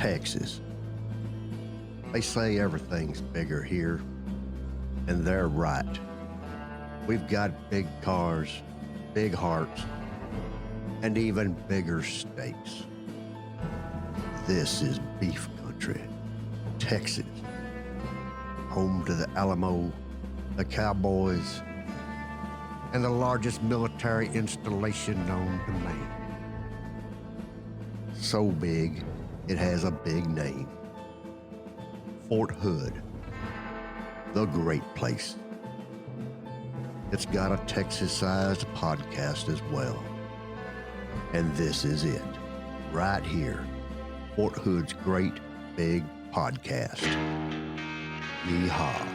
Texas. They say everything's bigger here, and they're right. We've got big cars, big hearts, and even bigger steaks. This is beef country, Texas, home to the Alamo, the Cowboys, and the largest military installation known to man. So big, it has a big name. Fort Hood, the great place. It's got a Texas-sized podcast as well. And this is it, right here, Fort Hood's great big podcast. Yeehaw.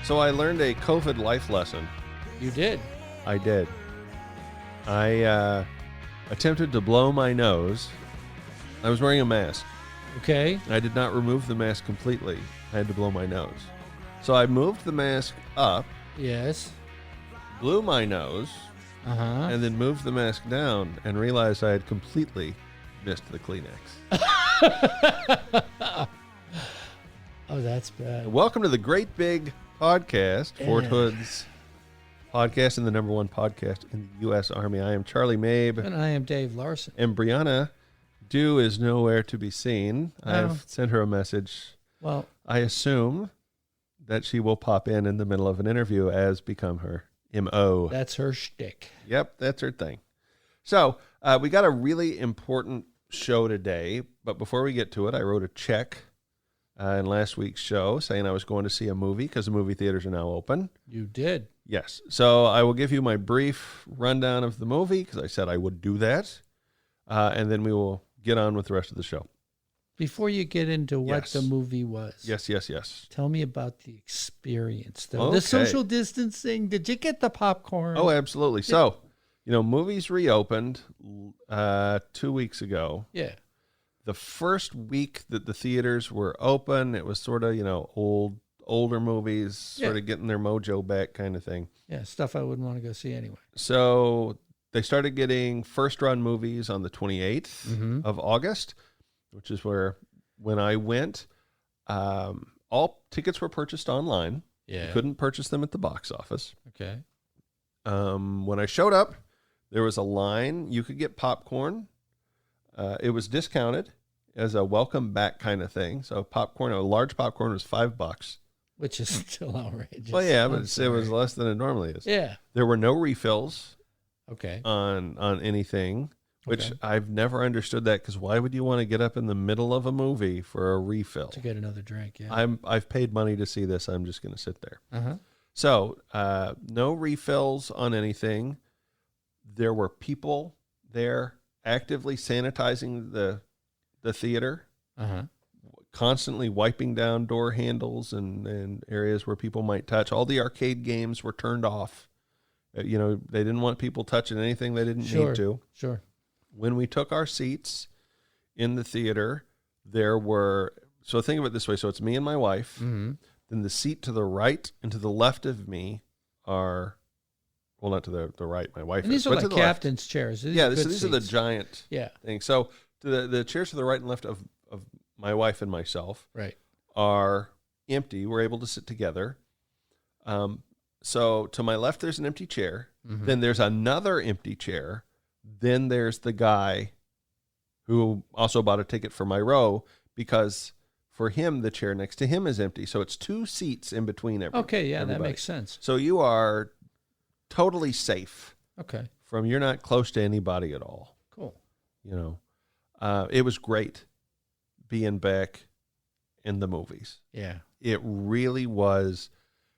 So I learned a COVID life lesson. You did? I did. I attempted to blow my nose. I was wearing a mask. Okay. I did not remove the mask completely. I had to blow my nose. So I moved the mask up, Yes. blew my nose, Uh-huh. and then moved the mask down and realized I had completely missed the Kleenex. Oh, that's bad. Welcome to the Great Big Podcast, Fort Yeah. Hood's podcast and the #1 podcast in the U.S. Army. I am Charlie Mabe. And I am Dave Larson. And Brianna Dew is nowhere to be seen. No. I've sent her a message. Well, I assume that she will pop in the middle of an interview as become her M.O. that's her shtick. Yep, that's her thing. So we got a really important show today, but before we get to it, I wrote a check in last week's show saying I was going to see a movie because the movie theaters are now open. You did. Yes. So I will give you my brief rundown of the movie because I said I would do that, and then we will get on with the rest of the show. Before you get into what Yes. the movie was. Yes. Tell me about the experience, though. Okay. The social distancing. Did you get the popcorn? Oh, absolutely. So, movies reopened 2 weeks ago. Yeah. The first week that the theaters were open, it was sort of, older movies, sort of getting their mojo back kind of thing. Yeah, stuff I wouldn't want to go see anyway. So they started getting first-run movies on the 28th of August, which is when I went. All tickets were purchased online. Yeah. You couldn't purchase them at the box office. Okay. When I showed up, there was a line. You could get popcorn. It was discounted as a welcome back kind of thing. So popcorn, a large popcorn was $5. Which is still outrageous. Well, yeah, but I'm it was sorry. less than it normally is. Yeah. There were no refills Okay. on anything, which Okay. I've never understood that because why would you want to get up in the middle of a movie for a refill? To get another drink, yeah. I've paid money to see this. I'm just going to sit there. Uh-huh. So no refills on anything. There were people there actively sanitizing the theater, Uh-huh. constantly wiping down door handles and areas where people might touch. All the arcade games were turned off. They didn't want people touching anything they didn't need to. Sure. When we took our seats in the theater, so think of it this way. So it's me and my wife. Mm-hmm. Then the seat to the right and to the left of me are, well, not to the right, my wife And these is, are but like to the left. captain's chairs. Yeah, good these are the seats. giant Yeah. things. So the chairs to the right and left of my wife and myself Right. are empty. We're able to sit together. So to my left, there's an empty chair. Mhm. Then there's another empty chair. Then there's the guy who also bought a ticket for my row because for him, the chair next to him is empty. So it's two seats in between everybody. Okay, yeah, that makes sense. So you are totally safe Okay. from you're not close to anybody at all. Cool. You know, it was great being back in the movies. Yeah. It really was.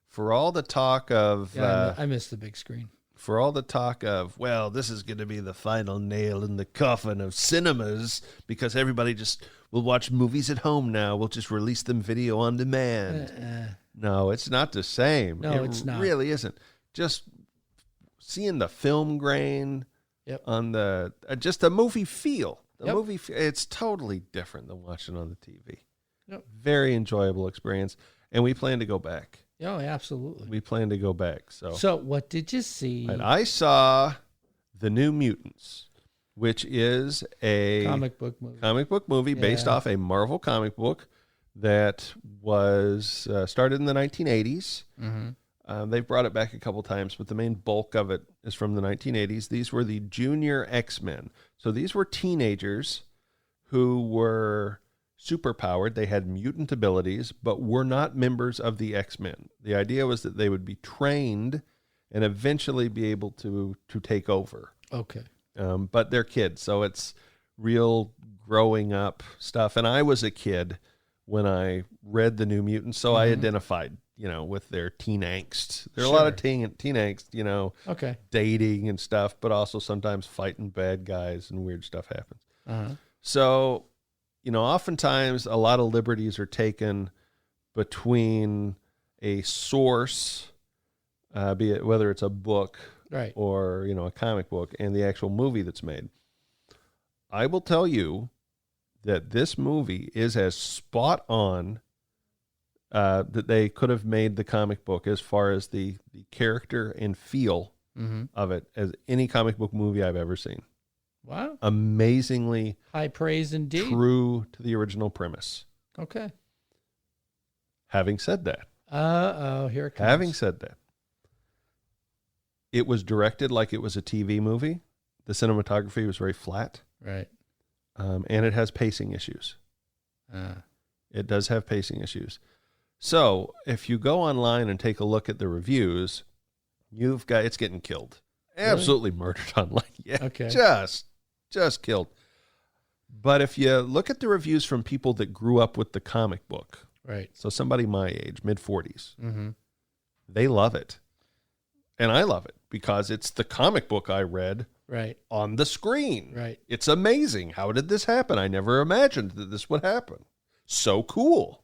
For all the talk of, I miss the big screen. For all the talk of, well, this is going to be the final nail in the coffin of cinemas because everybody just will watch movies at home now. We'll just release them video on demand. No, it's not the same. No, it's not. It really isn't. Just seeing the film grain on the, just the movie feel. It's totally different than watching on the TV. Yep. Very enjoyable experience. And we plan to go back. Oh, absolutely. We plan to go back. So what did you see? And I saw The New Mutants, which is a comic book movie based off a Marvel comic book that was started in the 1980s. Mm-hmm. They've brought it back a couple times, but the main bulk of it is from the 1980s. These were the Junior X-Men. So these were teenagers who were superpowered. They had mutant abilities, but were not members of the X-Men. The idea was that they would be trained and eventually be able to take over. Okay. But they're kids, so it's real growing up stuff. And I was a kid when I read The New Mutants, so I identified, with their teen angst. There are a lot of teen angst, dating and stuff, but also sometimes fighting bad guys and weird stuff happens. Uh-huh. So, oftentimes a lot of liberties are taken between a source, be it whether it's a book or, a comic book, and the actual movie that's made. I will tell you that this movie is as spot on that they could have made the comic book as far as the character and feel of it as any comic book movie I've ever seen. Wow. Amazingly high praise indeed. True to the original premise. Okay. Having said that. Here it comes. Having said that. It was directed like it was a TV movie. The cinematography was very flat. Right. And it has pacing issues. It does have pacing issues. So if you go online and take a look at the reviews, it's getting killed. Really? Absolutely murdered online. Yeah. Okay. Just killed. But if you look at the reviews from people that grew up with the comic book, right? So somebody my age, mid-40s, they love it. And I love it because it's the comic book I read on the screen. Right. It's amazing. How did this happen? I never imagined that this would happen. So cool.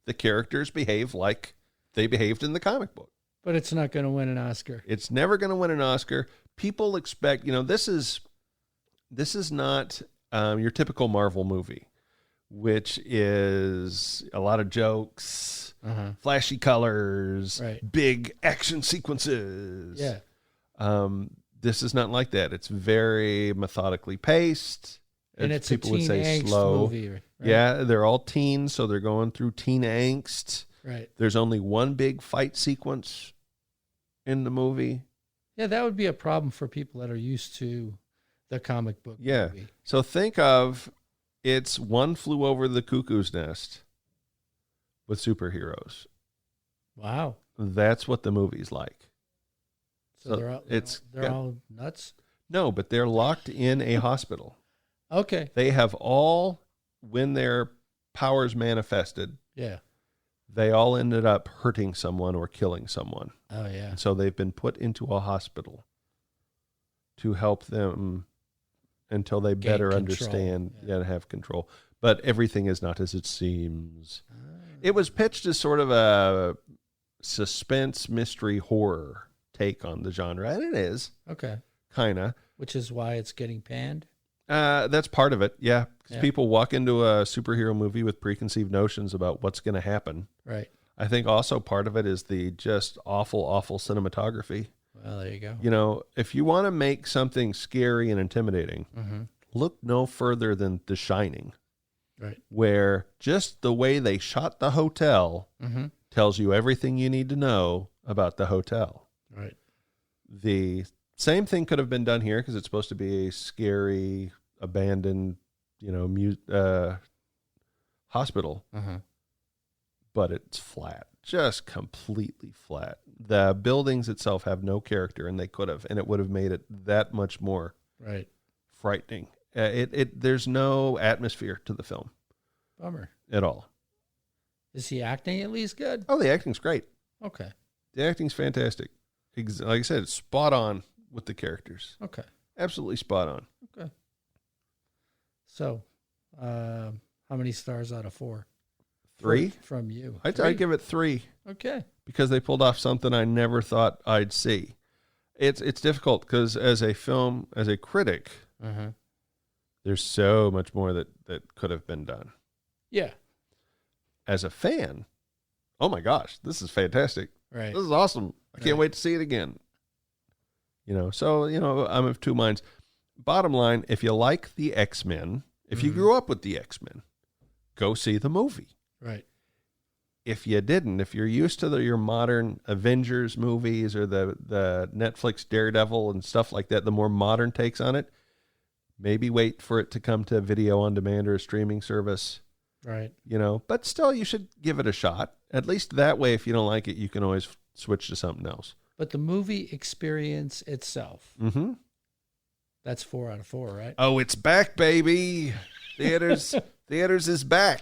The characters behave like they behaved in the comic book. But it's not going to win an Oscar. It's never going to win an Oscar. People expect, this is not your typical Marvel movie, which is a lot of jokes, flashy colors, big action sequences. Yeah. This is not like that. It's very methodically paced. And it's people a teen would say angst slow movie. Right? Yeah, they're all teens, so they're going through teen angst. Right. There's only one big fight sequence in the movie. Yeah, that would be a problem for people that are used to the comic book movie. So think of it's One Flew Over the Cuckoo's Nest with superheroes. Wow. That's what the movie's like. So they're all nuts? No, but they're locked in a hospital. Okay. They have all, when their powers manifested, they all ended up hurting someone or killing someone. Oh, yeah. And so they've been put into a hospital to help them until they better understand and have control. But everything is not as it seems. It was pitched as sort of a suspense, mystery, horror take on the genre, and it is. Okay. Kind of. Which is why it's getting panned? That's part of it, yeah. Because people walk into a superhero movie with preconceived notions about what's going to happen. Right. I think also part of it is the just awful, awful cinematography. Well, there you go. If you want to make something scary and intimidating, look no further than The Shining. Right. Where just the way they shot the hotel tells you everything you need to know about the hotel. Right. The same thing could have been done here because it's supposed to be a scary, abandoned, hospital. But it's flat. just completely flat. The buildings itself have no character, and they could have, and it would have made it that much more Right. frightening. There's no atmosphere to the film Bummer. at all. Is he acting at least good? Oh, the acting's great. Okay. The acting's fantastic. Like I said, it's spot on with the characters. Okay. Absolutely spot on. Okay. So, how many stars out of 4? 3? From you. I'd give it 3 Okay. because they pulled off something I never thought I'd see. It's difficult because as a critic, Uh-huh. there's so much more that could have been done. Yeah. As a fan, oh my gosh, this is fantastic. Right. This is awesome. I can't Right. wait to see it again. So, I'm of two minds. Bottom line, if you like the X-Men, if you grew up with the X-Men, go see the movie. Right. If you didn't, if you're used to your modern Avengers movies or the Netflix Daredevil and stuff like that, the more modern takes on it, maybe wait for it to come to video on demand or a streaming service. Right. But still, you should give it a shot. At least that way, if you don't like it, you can always switch to something else. But the movie experience itself, Mm-hmm. that's 4 out of 4, right? Oh, it's back, baby. Theaters is back.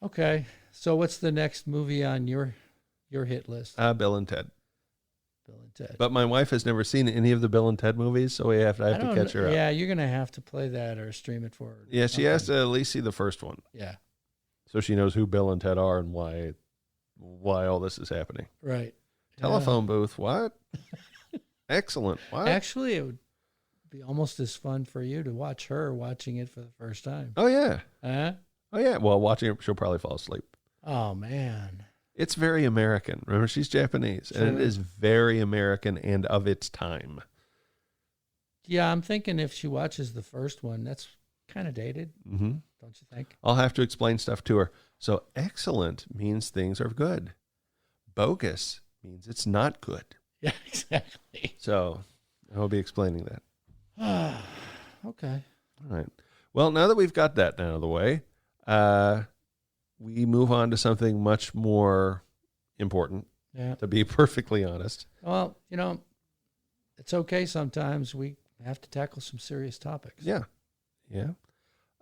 Okay. So what's the next movie on your hit list? Bill and Ted. Bill and Ted. But my wife has never seen any of the Bill and Ted movies, so I have to catch her up. Yeah, you're going to have to play that or stream it for her. Yeah, she has to at least see the first one. Yeah. So she knows who Bill and Ted are and why all this is happening. Right. Telephone booth, what? Excellent. What? Actually, it would be almost as fun for you to watch her watching it for the first time. Oh, yeah. Huh? Oh, yeah. Well, watching it, she'll probably fall asleep. Oh, man. It's very American. Remember, she's Japanese, and it is very American and of its time. Yeah, I'm thinking if she watches the first one, that's kind of dated, Mm-hmm. don't you think? I'll have to explain stuff to her. So excellent means things are good. Bogus means it's not good. Yeah, exactly. So I'll be explaining that. Okay. All right. Well, now that we've got that out of the way, we move on to something much more important, Yeah. to be perfectly honest. Well, it's okay sometimes. We have to tackle some serious topics. Yeah. Yeah.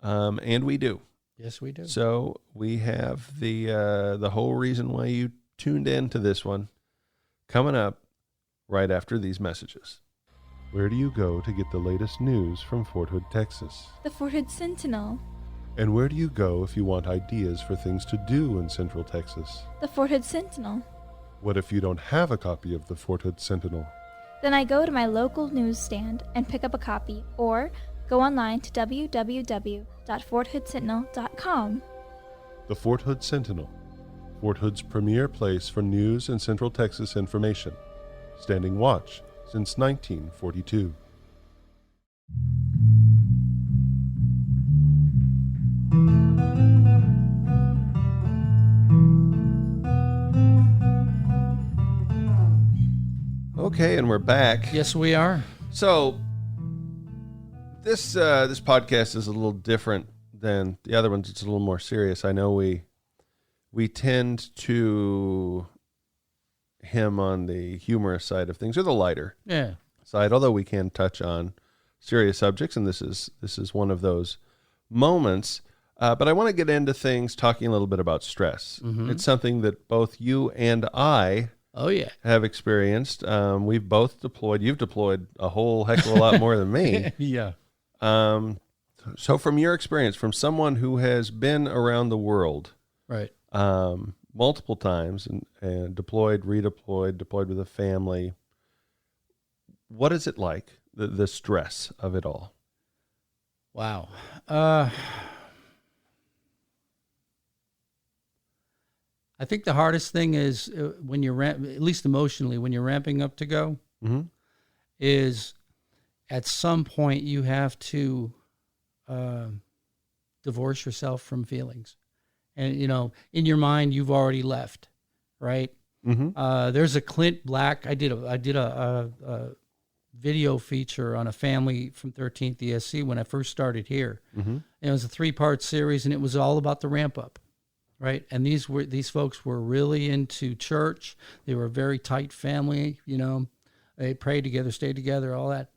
And we do. Yes, we do. So we have the whole reason why you tuned in to this one coming up right after these messages. Where do you go to get the latest news from Fort Hood, Texas? The Fort Hood Sentinel. And where do you go if you want ideas for things to do in Central Texas? The Fort Hood Sentinel. What if you don't have a copy of the Fort Hood Sentinel? Then I go to my local newsstand and pick up a copy, or go online to www.forthoodsentinel.com. The Fort Hood Sentinel, Fort Hood's premier place for news and Central Texas information, standing watch since 1942. Okay, and we're back. Yes, we are. So this podcast is a little different than the other ones. It's a little more serious. I know we tend to him on the humorous side of things or the lighter Yeah. side, although we can touch on serious subjects, and this is one of those moments. But I want to get into things talking a little bit about stress. Mhm. It's something that both you and I Oh, yeah. have experienced. We've both deployed. You've deployed a whole heck of a lot more than me. Yeah. So from your experience, from someone who has been around the world Right. multiple times and deployed, redeployed, deployed with a family, what is it like, the stress of it all? Wow. I think the hardest thing is when you're, at least emotionally, when you're ramping up to go, Mm-hmm. is at some point you have to divorce yourself from feelings. And, in your mind, you've already left, right? Mm-hmm. There's a Clint Black. I did a video feature on a family from 13th ESC when I first started here. Mm-hmm. It was a 3-part series, and it was all about the ramp up. right? And these folks were really into church. They were a very tight family, you know. They prayed together, stayed together, all that.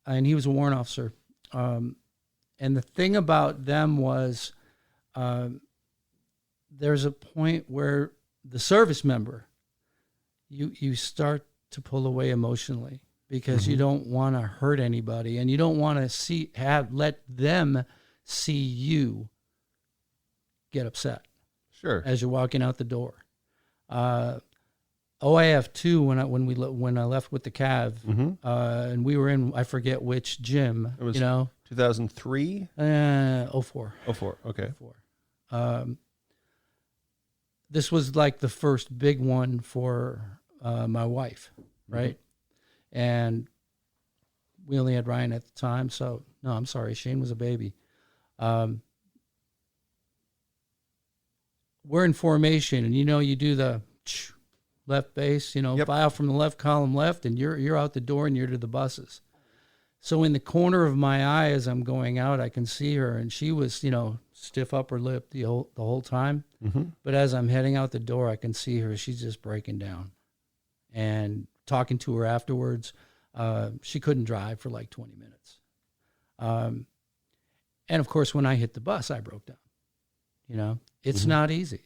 And he was a warrant officer. And the thing about them was there's a point where the service member, you start to pull away emotionally because you don't want to hurt anybody, and you don't want to let them see you get upset. Sure. As you're walking out the door. OIF 2 when I left with the Cav, and we were in, I forget which gym. It was 04. 2003. 04. Okay. 04. This was like the first big one for my wife, right? And we only had Ryan at the time, so no, I'm sorry, Shane was a baby. We're in formation, and you do the left base, file from the left column left, and you're out the door and you're to the buses. So in the corner of my eye as I'm going out, I can see her, and she was, stiff upper lip the whole time. But as I'm heading out the door, I can see her. She's just breaking down. And talking to her afterwards, she couldn't drive for like 20 minutes. And of course, when I hit the bus, I broke down. It's not easy.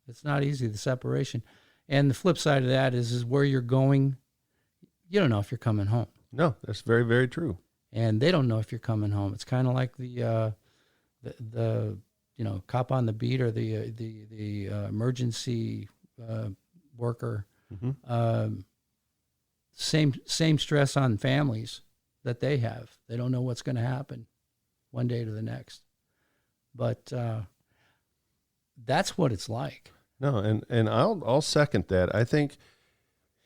It's not easy, the separation. And the flip side of that is where you're going, you don't know if you're coming home. No, that's very, very true. And they don't know if you're coming home. It's kind of like the cop on the beat or the emergency worker. Same stress on families that they have. They don't know what's going to happen one day to the next. But that's what it's like. No, and I'll second that. I think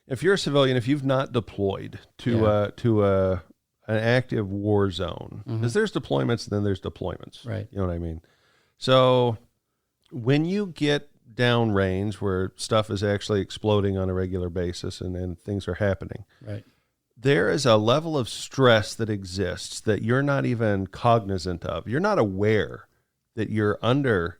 if you're a civilian, if you've not deployed to an active war zone, because there's deployments, then there's deployments. Right. You know what I mean? So when you get downrange where stuff is actually exploding on a regular basis and things are happening, right, there is a level of stress that exists that you're not even cognizant of. You're not aware that you're under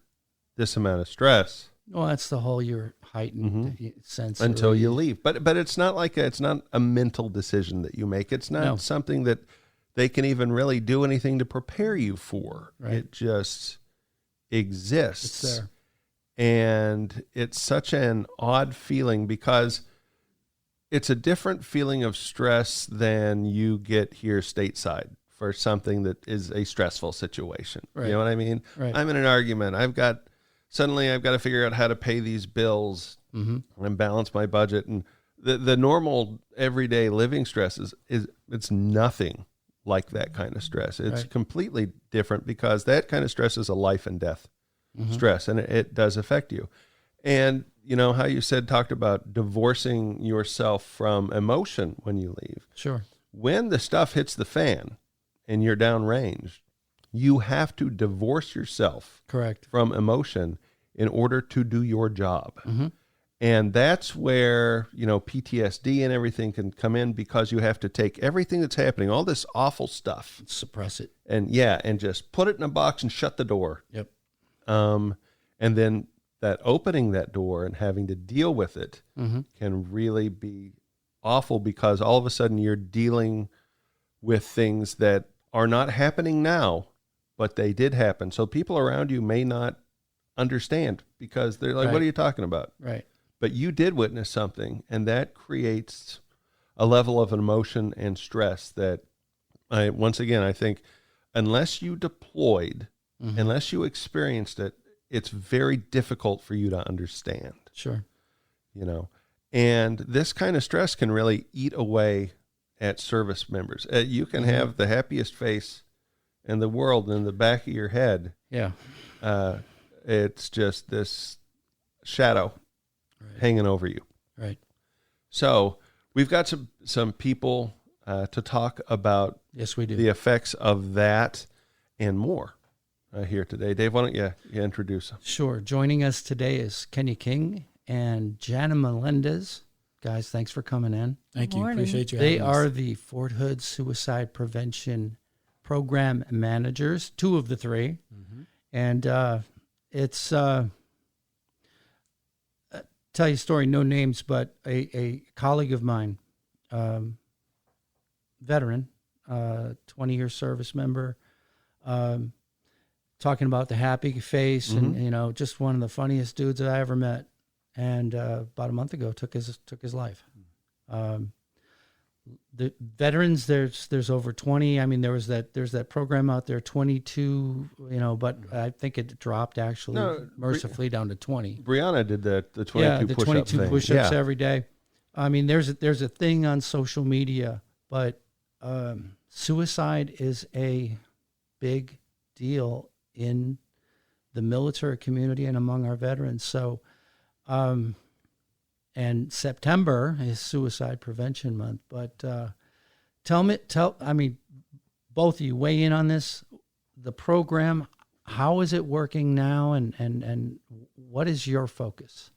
this amount of stress. Well, that's the whole your heightened sense until you leave. But it's not like it's not a mental decision that you make. It's not something that they can even really do anything to prepare you for. Right. It just exists. It's there. And it's such an odd feeling because it's a different feeling of stress than you get here stateside for something that is a stressful situation. Right. You know what I mean? Right. I'm in an argument. Suddenly I've got to figure out how to pay these bills and balance my budget. And the normal everyday living stress is it's nothing like that kind of stress. It's completely different because that kind of stress is a life and death stress, and it does affect you. And you know how you talked about divorcing yourself from emotion when you leave. Sure. When the stuff hits the fan and you're downrange, you have to divorce yourself from emotion in order to do your job. And that's where, PTSD and everything can come in because you have to take everything that's happening, all this awful stuff. Suppress it. And just put it in a box and shut the door. Yep. And then that opening that door and having to deal with it can really be awful because all of a sudden you're dealing with things that are not happening now, but they did happen. So people around you may not understand because they're like, what are you talking about? Right. But you did witness something, and that creates a level of emotion and stress that once again, I think unless you deployed, unless you experienced it, it's very difficult for you to understand. Sure. And this kind of stress can really eat away at service members. You can have the happiest face in the world in the back of your head. Yeah. It's just this shadow hanging over you. Right. So we've got some people to talk about yes, we do. The effects of that and more here today. Dave, why don't you introduce them? Sure. Joining us today is Kenny King and Jana Melendez. Guys, thanks for coming in. Thank you. Appreciate you. They are the Fort Hood Suicide Prevention Program Managers, two of the three. And it's tell you a story, no names, but a colleague of mine, veteran, 20-year service member, talking about the happy face and, just one of the funniest dudes that I ever met. And about a month ago took his life. The veterans, there's over 20. I mean, there's that program out there, 22, but I think it dropped actually mercifully down to 20. Brianna did the 22 the push-up 22 thing. push-ups every day. I mean, there's a thing on social media, but suicide is a big deal in the military community and among our veterans. So, and September is Suicide Prevention Month. But I mean, both of you weigh in on this. The program, how is it working now, and what is your focus?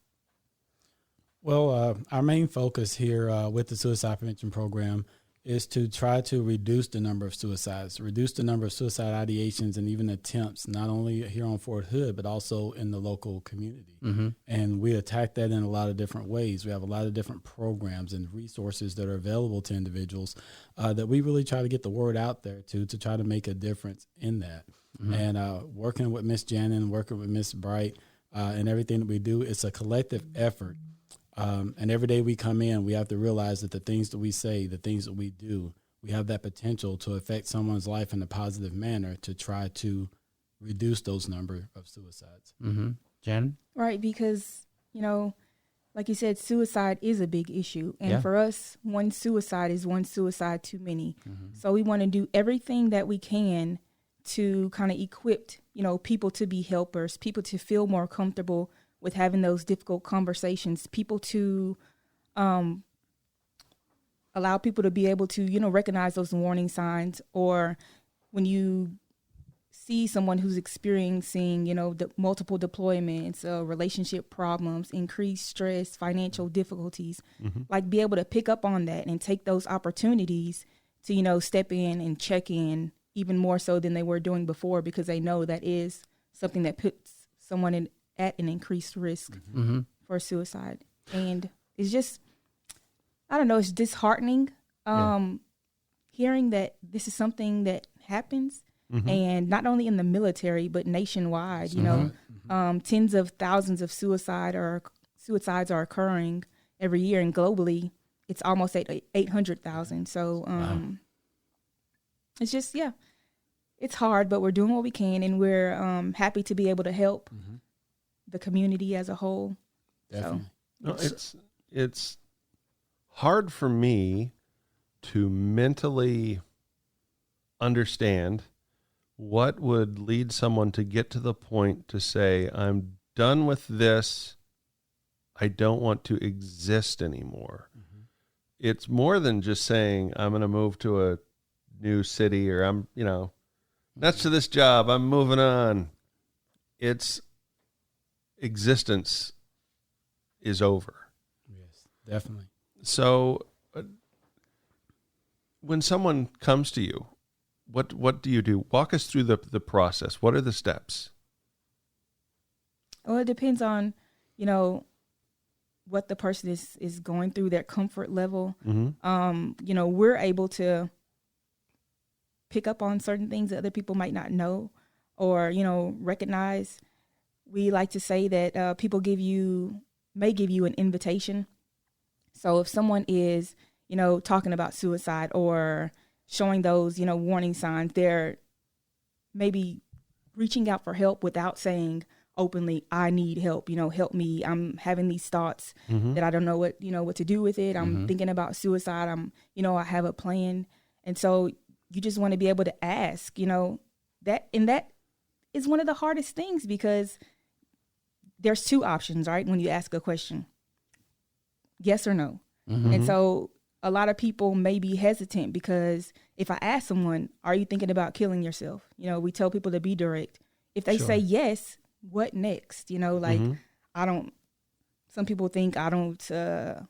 Well, our main focus here with the Suicide Prevention Program is to try to reduce the number of suicides, reduce the number of suicide ideations and even attempts, not only here on Fort Hood, but also in the local community. Mm-hmm. And we attack that in a lot of different ways. We have a lot of different programs and resources that are available to individuals that we really try to get the word out there to try to make a difference in that. Mm-hmm. And working with Miss Janin, working with Miss Bright, and everything that we do, it's a collective effort. And every day we come in, we have to realize that the things that we say, the things that we do, we have that potential to affect someone's life in a positive manner to try to reduce those number of suicides. Mm-hmm. Jen? Right, because, like you said, suicide is a big issue. And for us, one suicide is one suicide too many. Mm-hmm. So we want to do everything that we can to kind of equip, people to be helpers, people to feel more comfortable with having those difficult conversations, people to allow people to be able to, recognize those warning signs, or when you see someone who's experiencing, the multiple deployments, relationship problems, increased stress, financial difficulties, like be able to pick up on that and take those opportunities to, step in and check in even more so than they were doing before, because they know that is something that puts someone at an increased risk for suicide. And it's just, I don't know, it's disheartening hearing that this is something that happens, and not only in the military, but nationwide, tens of thousands of suicides are occurring every year, and globally it's almost 800,000. So it's just, it's hard, but we're doing what we can, and we're happy to be able to help the community as a whole. Definitely. So, It's hard for me to mentally understand what would lead someone to get to the point to say, I'm done with this. I don't want to exist anymore. It's more than just saying, I'm going to move to a new city, or I'm, next to this job, I'm moving on. It's existence is over. Yes, definitely. So when someone comes to you, what do you do? Walk us through the process. What are the steps? Well, it depends on, what the person is going through, their comfort level. We're able to pick up on certain things that other people might not know or, recognize. We like to say that people may give you an invitation. So if someone is, talking about suicide or showing those, warning signs, they're maybe reaching out for help without saying openly, I need help, help me. I'm having these thoughts that I don't know what to do with it. I'm thinking about suicide. I have a plan. And so you just want to be able to ask, that is one of the hardest things, because there's two options, right? When you ask a question, yes or no. And so a lot of people may be hesitant, because if I ask someone, are you thinking about killing yourself? We tell people to be direct. If they say yes, what next? Some people think I don't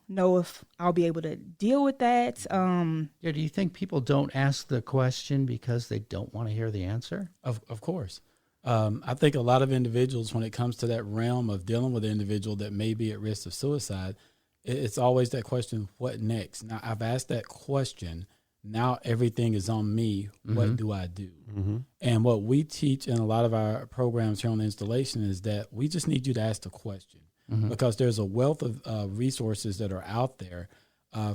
know if I'll be able to deal with that. Do you think people don't ask the question because they don't want to hear the answer? Of course. I think a lot of individuals, when it comes to that realm of dealing with an individual that may be at risk of suicide, it's always that question, what next? Now, I've asked that question. Now everything is on me. What do I do? And what we teach in a lot of our programs here on the installation is that we just need you to ask the question, because there's a wealth of resources that are out there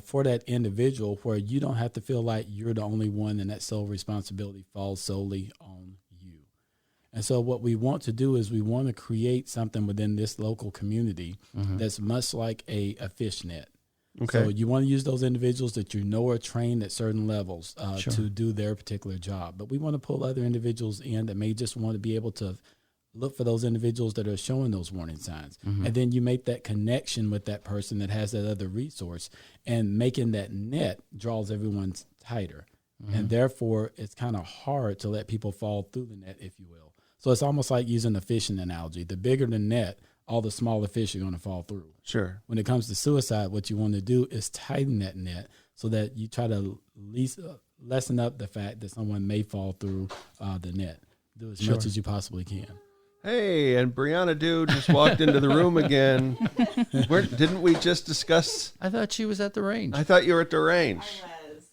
for that individual, where you don't have to feel like you're the only one and that sole responsibility falls solely on you. And so what we want to do is we want to create something within this local community that's much like a fishnet. Okay. So you want to use those individuals that you know are trained at certain levels to do their particular job. But we want to pull other individuals in that may just want to be able to look for those individuals that are showing those warning signs. And then you make that connection with that person that has that other resource, and making that net draws everyone tighter. And therefore, it's kind of hard to let people fall through the net, if you will. So it's almost like using a fishing analogy. The bigger the net, all the smaller fish are going to fall through. Sure. When it comes to suicide, what you want to do is tighten that net so that you try to lessen up the fact that someone may fall through the net. Do as much as you possibly can. Hey, and Brianna Dude just walked into the room again. Didn't we just discuss? I thought she was at the range. I thought you were at the range. I was.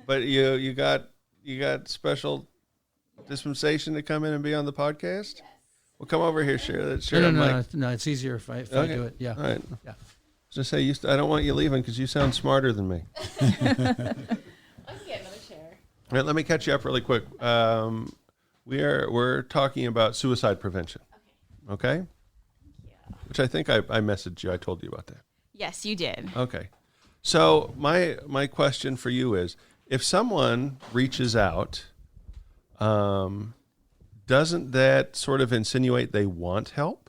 But you got special dispensation to come in and be on the podcast? Yes. Well, come over here, share that. No, it's easier if I do it. Yeah. All right. Yeah. Just say I don't want you leaving because you sound smarter than me. I can get another chair. All right, let me catch you up really quick. We're talking about suicide prevention. Okay? Yeah. Which I think I messaged you. I told you about that. Yes, you did. Okay. So my question for you is, if someone reaches out, doesn't that sort of insinuate they want help?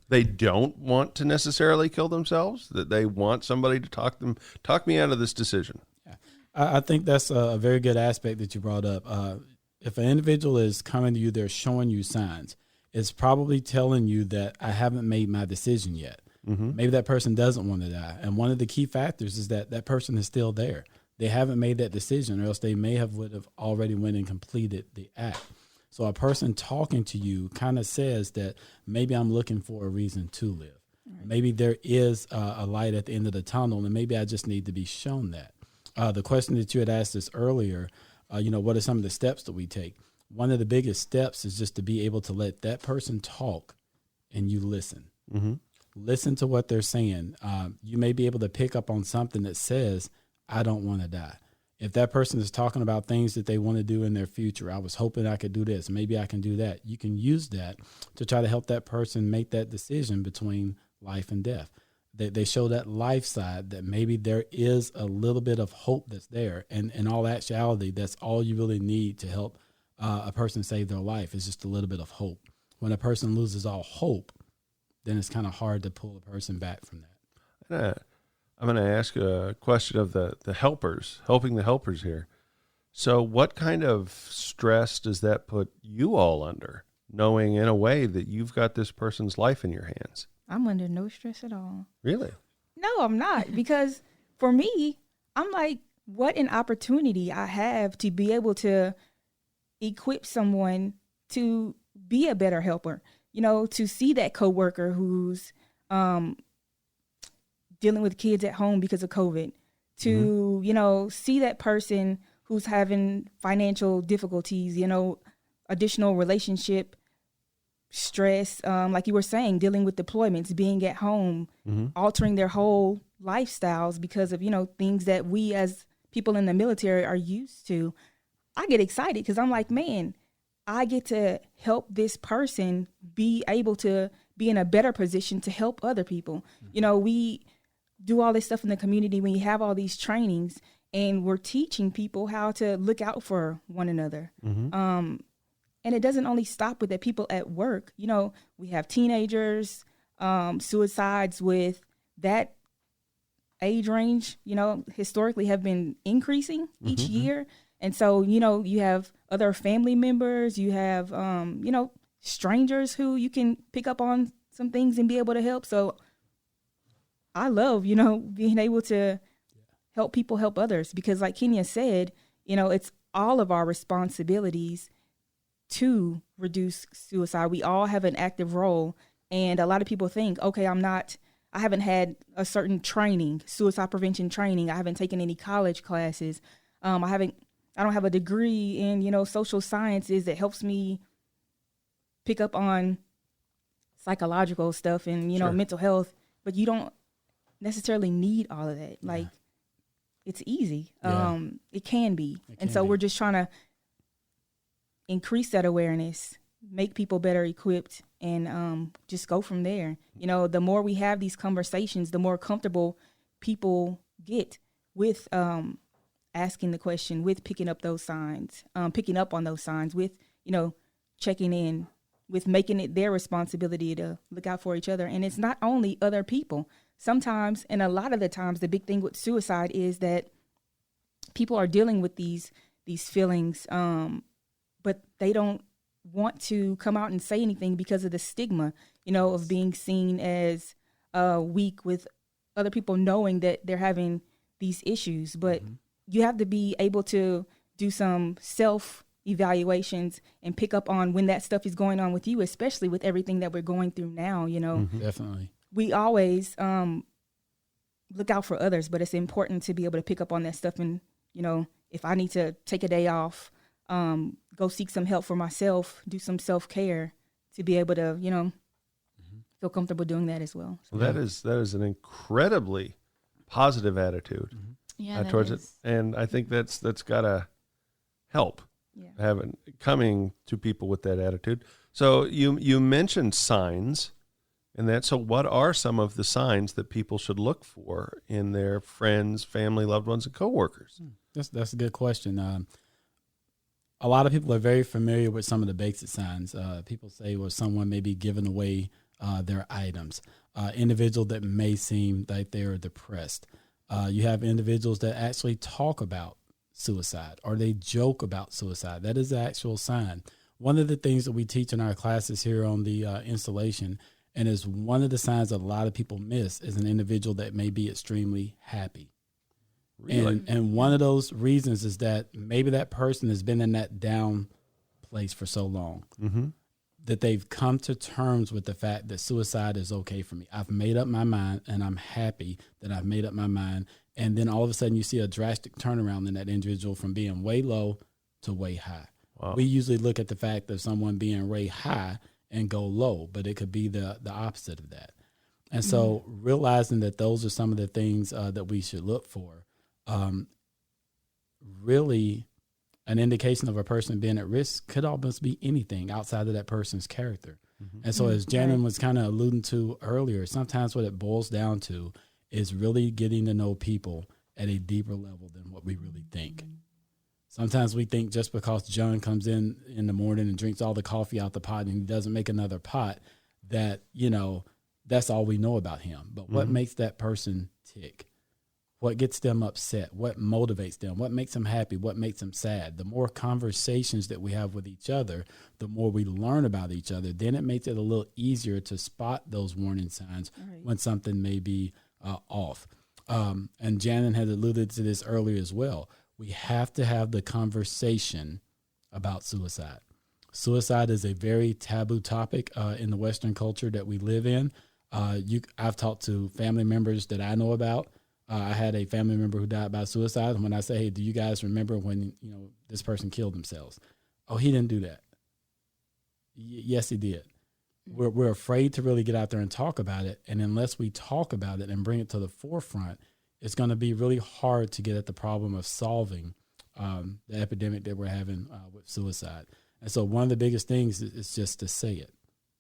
They don't want to necessarily kill themselves, that they want somebody to talk me out of this decision. Yeah. I think that's a very good aspect that you brought up. If an individual is coming to you, they're showing you signs, it's probably telling you that I haven't made my decision yet. Maybe that person doesn't want to die. And one of the key factors is that person is still there. They haven't made that decision, or else they would have already went and completed the act. So a person talking to you kind of says that maybe I'm looking for a reason to live. Right. Maybe there is a light at the end of the tunnel, and maybe I just need to be shown that. The question that you had asked us earlier, what are some of the steps that we take? One of the biggest steps is just to be able to let that person talk and you listen. Listen to what they're saying. You may be able to pick up on something that says, I don't want to die. If that person is talking about things that they want to do in their future, I was hoping I could do this, maybe I can do that. You can use that to try to help that person make that decision between life and death. They show that life side, that maybe there is a little bit of hope that's there. And in all actuality, that's all you really need to help a person save their life, is just a little bit of hope. When a person loses all hope, then it's kind of hard to pull a person back from that. I'm going to ask a question of the helpers, helping the helpers here. So what kind of stress does that put you all under, knowing in a way that you've got this person's life in your hands? I'm under no stress at all. Really? No, I'm not. Because for me, I'm like, what an opportunity I have to be able to equip someone to be a better helper. To see that coworker who's dealing with kids at home because of COVID, to, see that person who's having financial difficulties, additional relationship stress, like you were saying, dealing with deployments, being at home, altering their whole lifestyles because of, things that we as people in the military are used to. I get excited because I'm like, man, I get to help this person be able to be in a better position to help other people. We do all this stuff in the community when you have all these trainings, and we're teaching people how to look out for one another. And it doesn't only stop with the people at work. We have teenagers, suicides with that age range, historically have been increasing each year. And so, you have other family members, you have, strangers who you can pick up on some things and be able to help. So I love, being able to help people help others, because like Kenya said, it's all of our responsibilities to reduce suicide. We all have an active role. And a lot of people think, okay, I haven't had a certain training, suicide prevention training. I haven't taken any college classes. I don't have a degree in, social sciences that helps me pick up on psychological stuff and, Sure. mental health. But you don't necessarily need all of that. Like, it's easy. Yeah. It can be. And so we're just trying to increase that awareness, make people better equipped, and just go from there. The more we have these conversations, the more comfortable people get with asking the question, with picking up those signs, picking up on those signs, with, checking in, with making it their responsibility to look out for each other. And it's not only other people. Sometimes, and a lot of the times, the big thing with suicide is that people are dealing with these feelings, but they don't want to come out and say anything because of the stigma, of being seen as weak, with other people knowing that they're having these issues. But you have to be able to do some self-evaluations and pick up on when that stuff is going on with you, especially with everything that we're going through now, Definitely. We always look out for others, but it's important to be able to pick up on that stuff. And, if I need to take a day off, go seek some help for myself, do some self-care to be able to, feel comfortable doing that as well. Well, that is an incredibly positive attitude towards it. And I think that's got to help coming to people with that attitude. So you mentioned signs. And so what are some of the signs that people should look for in their friends, family, loved ones, and coworkers? That's a good question. A lot of people are very familiar with some of the basic signs. People say, well, someone may be giving away their items. Individual that may seem like they're depressed. You have individuals that actually talk about suicide or they joke about suicide. That is the actual sign. One of the things that we teach in our classes here on the installation, and is one of the signs that a lot of people miss, is an individual that may be extremely happy. Really? And one of those reasons is that maybe that person has been in that down place for so long that they've come to terms with the fact that suicide is okay for me. I've made up my mind, and I'm happy that I've made up my mind. And then all of a sudden you see a drastic turnaround in that individual from being way low to way high. Wow. We usually look at the fact of someone being way high and go low, but it could be the opposite of that. And so realizing that those are some of the things that we should look for, really an indication of a person being at risk could almost be anything outside of that person's character. And so as Janin was kind of alluding to earlier, sometimes what it boils down to is really getting to know people at a deeper level than what we really think. Sometimes we think just because John comes in the morning and drinks all the coffee out the pot and he doesn't make another pot, that, that's all we know about him. But what makes that person tick? What gets them upset? What motivates them? What makes them happy? What makes them sad? The more conversations that we have with each other, the more we learn about each other, then it makes it a little easier to spot those warning signs when something may be off. And Janin had alluded to this earlier as well. We have to have the conversation about suicide. Suicide is a very taboo topic in the Western culture that we live in. I've talked to family members that I know about. I had a family member who died by suicide. And when I say, hey, do you guys remember when this person killed themselves? Oh, he didn't do that. Yes, he did. We're afraid to really get out there and talk about it. And unless we talk about it and bring it to the forefront, it's going to be really hard to get at the problem of solving the epidemic that we're having with suicide. And so one of the biggest things is just to say it,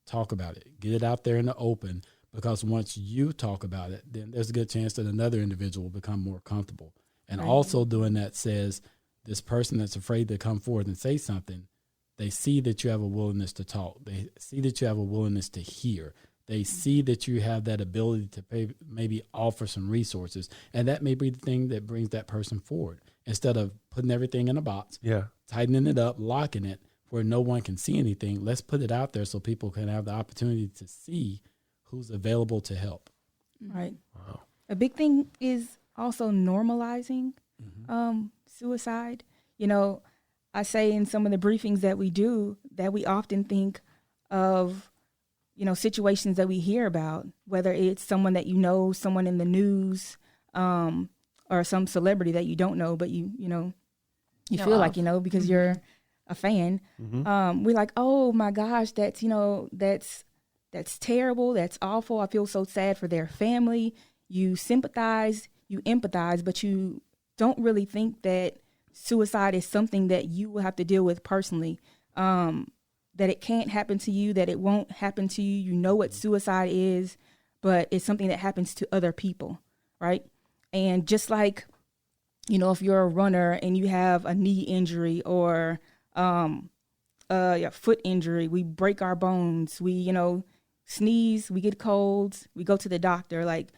talk about it, get it out there in the open, because once you talk about it, then there's a good chance that another individual will become more comfortable. And also doing that says this person that's afraid to come forward and say something, they see that you have a willingness to talk. They see that you have a willingness to hear. They see that you have that ability to maybe offer some resources. And that may be the thing that brings that person forward. Instead of putting everything in a box, tightening it up, locking it where no one can see anything, let's put it out there so people can have the opportunity to see who's available to help. Right. Wow. A big thing is also normalizing suicide. I say in some of the briefings that we do that we often think of, situations that we hear about, whether it's someone that someone in the news, or some celebrity that you don't know, but you feel like because you're a fan. We're like, oh my gosh, that's terrible, that's awful. I feel so sad for their family. You sympathize, you empathize, but you don't really think that suicide is something that you will have to deal with personally. That it can't happen to you, that it won't happen to you. You know what suicide is, but it's something that happens to other people, right? And just like, if you're a runner and you have a knee injury or a foot injury, we break our bones, we, sneeze, we get colds, we go to the doctor. Like,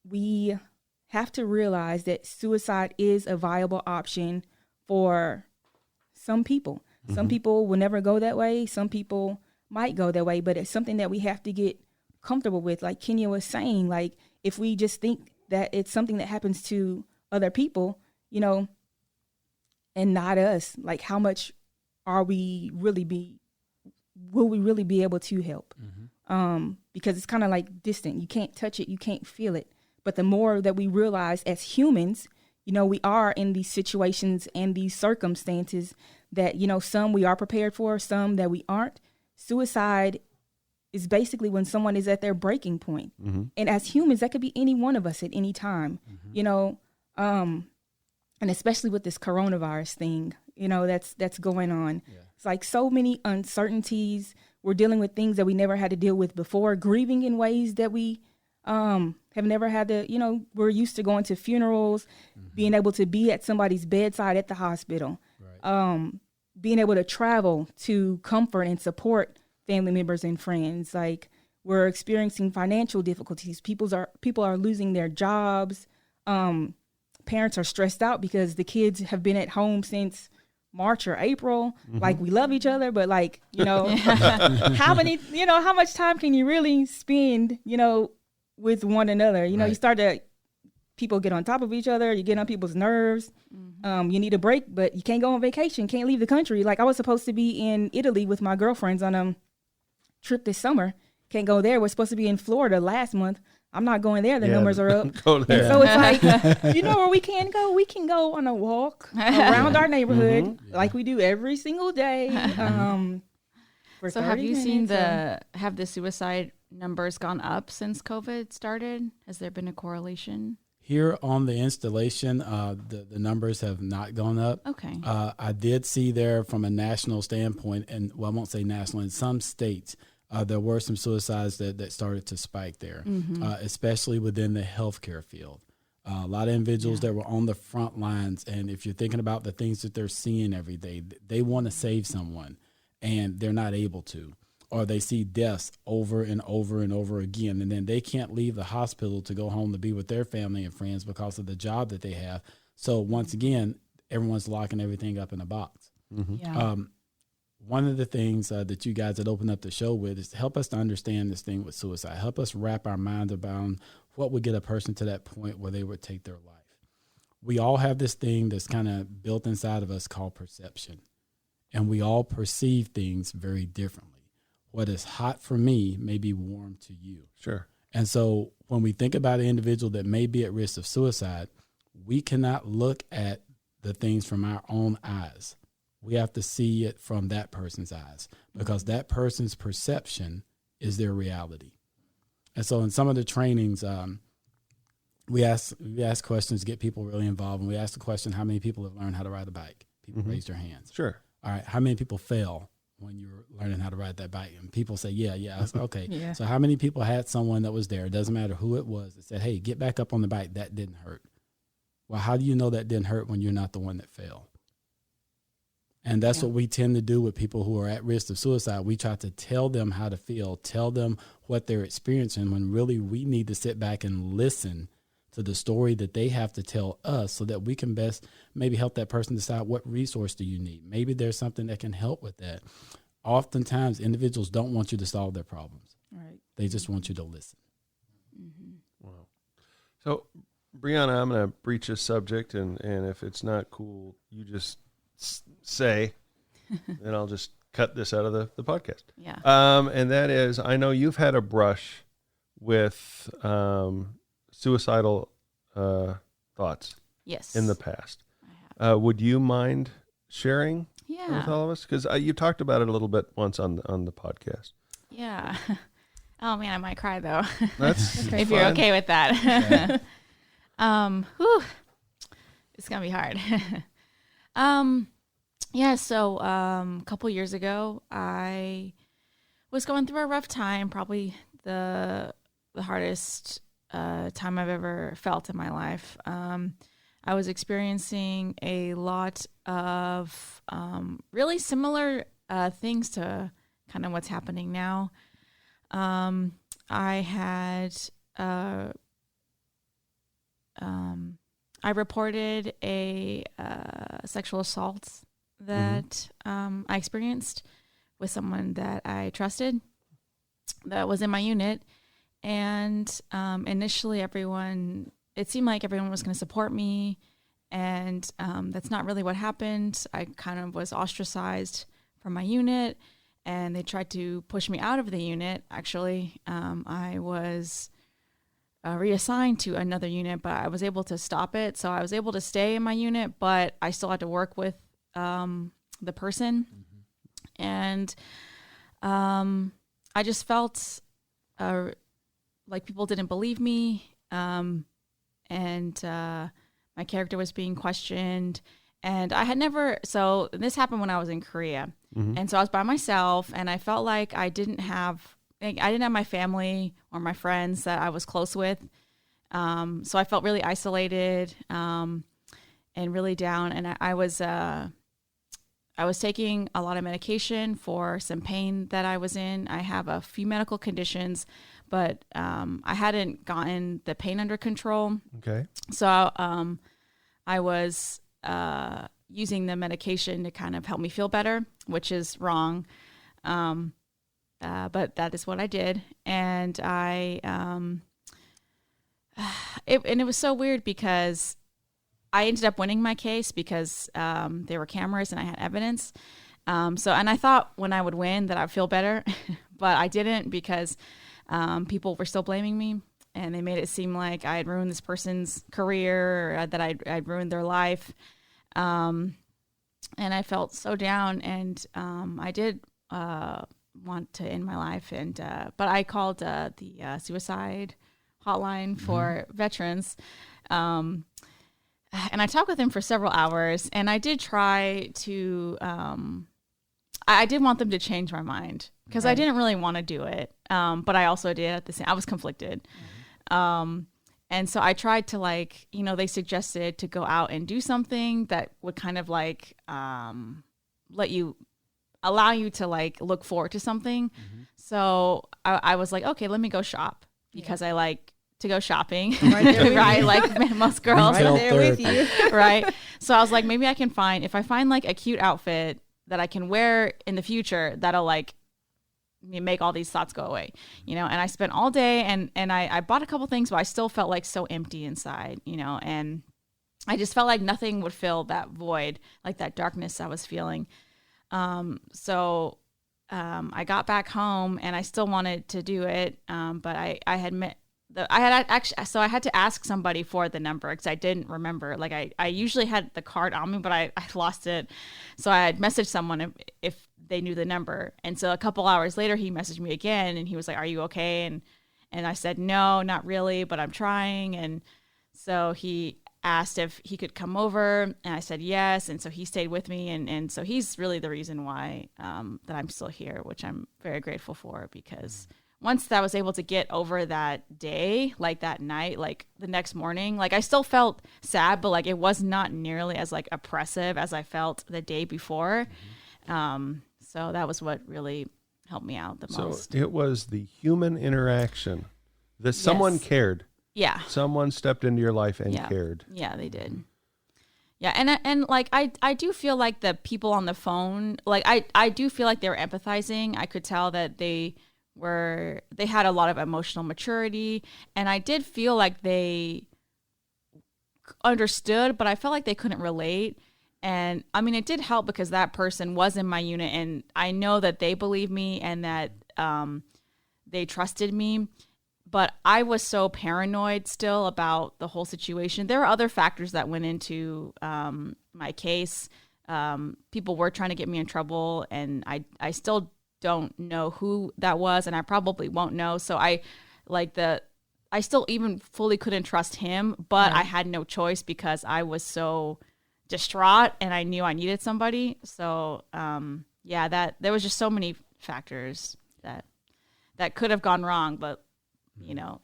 we have to realize that suicide is a viable option for some people. Some people will never go that way. Some people might go that way, but it's something that we have to get comfortable with. Like Kenya was saying, like, if we just think that it's something that happens to other people, and not us, like, how much will we really be able to help? Because it's kind of like distant. You can't touch it. You can't feel it. But the more that we realize as humans, we are in these situations and these circumstances that, some we are prepared for, some that we aren't. Suicide is basically when someone is at their breaking point. And as humans, that could be any one of us at any time, and especially with this coronavirus thing, that's going on. Yeah. It's like so many uncertainties. We're dealing with things that we never had to deal with before, grieving in ways that we have never had to, we're used to going to funerals, being able to be at somebody's bedside at the hospital, being able to travel to comfort and support family members and friends. Like, we're experiencing financial difficulties. People are losing their jobs. Parents are stressed out because the kids have been at home since March or April. Like, we love each other, but like, how much time can you really spend, with one another? You people get on top of each other. You get on people's nerves. You need a break, but you can't go on vacation. Can't leave the country. Like, I was supposed to be in Italy with my girlfriends on a trip this summer. Can't go there. We're supposed to be in Florida last month. I'm not going there. The numbers are up. Go there. And so it's like, where we can go? We can go on a walk around our neighborhood like we do every single day. So have you seen have the suicide numbers gone up since COVID started? Has there been a correlation? Here on the installation, the numbers have not gone up. Okay. I did see there from a national standpoint, and I won't say national, in some states, there were some suicides that started to spike there, especially within the healthcare field. A lot of individuals that were on the front lines, and if you're thinking about the things that they're seeing every day, they want to save someone, and they're not able to. Or they see deaths over and over and over again, and then they can't leave the hospital to go home to be with their family and friends because of the job that they have. So once again, everyone's locking everything up in a box. One of the things that you guys had opened up the show with is to help us to understand this thing with suicide. Help us wrap our mind around what would get a person to that point where they would take their life. We all have this thing that's kind of built inside of us called perception, and we all perceive things very differently. What is hot for me may be warm to you. Sure. And so when we think about an individual that may be at risk of suicide, we cannot look at the things from our own eyes. We have to see it from that person's eyes, because that person's perception is their reality. And so in some of the trainings, we ask questions, get people really involved. And we ask the question, how many people have learned how to ride a bike? People raise their hands. Sure. All right. How many people fell when you were learning how to ride that bike? And people say, yeah. Okay. Yeah. So how many people had someone that was there? It doesn't matter who it was that said, hey, get back up on the bike. That didn't hurt. Well, how do you know that didn't hurt when you're not the one that fell? And that's what we tend to do with people who are at risk of suicide. We try to tell them how to feel, tell them what they're experiencing, when really we need to sit back and listen to the story that they have to tell us, so that we can best maybe help that person decide what resource do you need. Maybe there's something that can help with that. Oftentimes, individuals don't want you to solve their problems. Right. They just want you to listen. Wow. So, Brianna, I'm going to breach a subject, and if it's not cool, you just say, and I'll just cut this out of the podcast. Yeah. And that is, I know you've had a brush with suicidal thoughts Yes. in the past. I have. Would you mind sharing Yeah. with all of us? Because you talked about it a little bit once on the podcast. Yeah. Oh man, I might cry though. That's if you're okay with that. Whew, it's gonna be hard. Yeah. So a couple years ago, I was going through a rough time. Probably the hardest time I've ever felt in my life. I was experiencing a lot of really similar things to kind of what's happening now. I had I reported a sexual assault that I experienced with someone that I trusted that was in my unit. And initially it seemed like everyone was going to support me. And that's not really what happened. I kind of was ostracized from my unit, and they tried to push me out of the unit. Actually, I was reassigned to another unit, but I was able to stop it. So I was able to stay in my unit, but I still had to work with the person. And I just felt like people didn't believe me. And my character was being questioned. And I had never, so this happened when I was in Korea. And so I was by myself, and I felt like I didn't have my family or my friends that I was close with. So I felt really isolated and really down. And I was taking a lot of medication for some pain that I was in. I have a few medical conditions, but I hadn't gotten the pain under control. Okay. So I was using the medication to kind of help me feel better, which is wrong. But that is what I did. And it was so weird because I ended up winning my case because there were cameras and I had evidence. And I thought when I would win that I'd feel better, but I didn't because people were still blaming me, and they made it seem like I had ruined this person's career, or that I'd ruined their life. And I felt so down, and I did want to end my life, but I called the suicide hotline for veterans. And I talked with him for several hours, and I did try to, I did want them to change my mind because I didn't really want to do it. But I also did at the same, I was conflicted. And so I tried to they suggested to go out and do something that would kind of allow you to look forward to something. So I was like, okay, let me go shop because I like to go shopping, right? Like most girls, right there with you, right? So I was like, maybe if I find a cute outfit that I can wear in the future, that'll make all these thoughts go away, And I spent all day and I bought a couple things, but I still felt so empty inside, and I just felt like nothing would fill that void, like that darkness I was feeling. So I got back home and I still wanted to do it, but I had I had to ask somebody for the number because I didn't remember. I usually had the card on me, but I lost it. So I had messaged someone if they knew the number. And so a couple hours later, he messaged me again, and he was like, "Are you okay?" And I said, "No, not really, but I'm trying." And so he asked if he could come over, and I said yes. And so he stayed with me, and so he's really the reason why that I'm still here, which I'm very grateful for, because once I was able to get over that day, that night, the next morning, I still felt sad, but it was not nearly as oppressive as I felt the day before. So that was what really helped me out the most. So it was the human interaction that someone cared. Yeah. Someone stepped into your life and cared. Yeah, they did. Yeah. And I do feel like the people on the phone, I do feel like they were empathizing. I could tell that they had a lot of emotional maturity, and I did feel like they understood, but I felt like they couldn't relate. And I mean, it did help because that person was in my unit, and I know that they believed me and that they trusted me. But I was so paranoid still about the whole situation. There were other factors that went into my case. People were trying to get me in trouble, and I still don't know who that was, and I probably won't know. So I still even fully couldn't trust him, but I had no choice because I was so distraught and I knew I needed somebody. So that there was just so many factors that could have gone wrong, but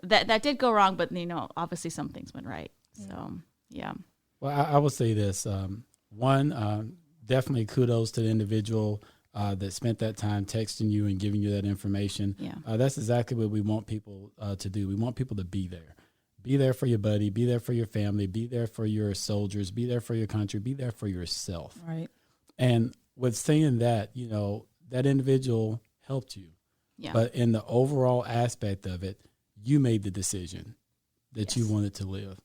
that did go wrong, but obviously some things went right. So yeah. Well, I will say this. One, definitely kudos to the individual that spent that time texting you and giving you that information. Yeah. That's exactly what we want people to do. We want people to be there. Be there for your buddy. Be there for your family. Be there for your soldiers. Be there for your country. Be there for yourself. Right. And with saying that, that individual helped you. Yeah. But in the overall aspect of it, you made the decision that you wanted to live.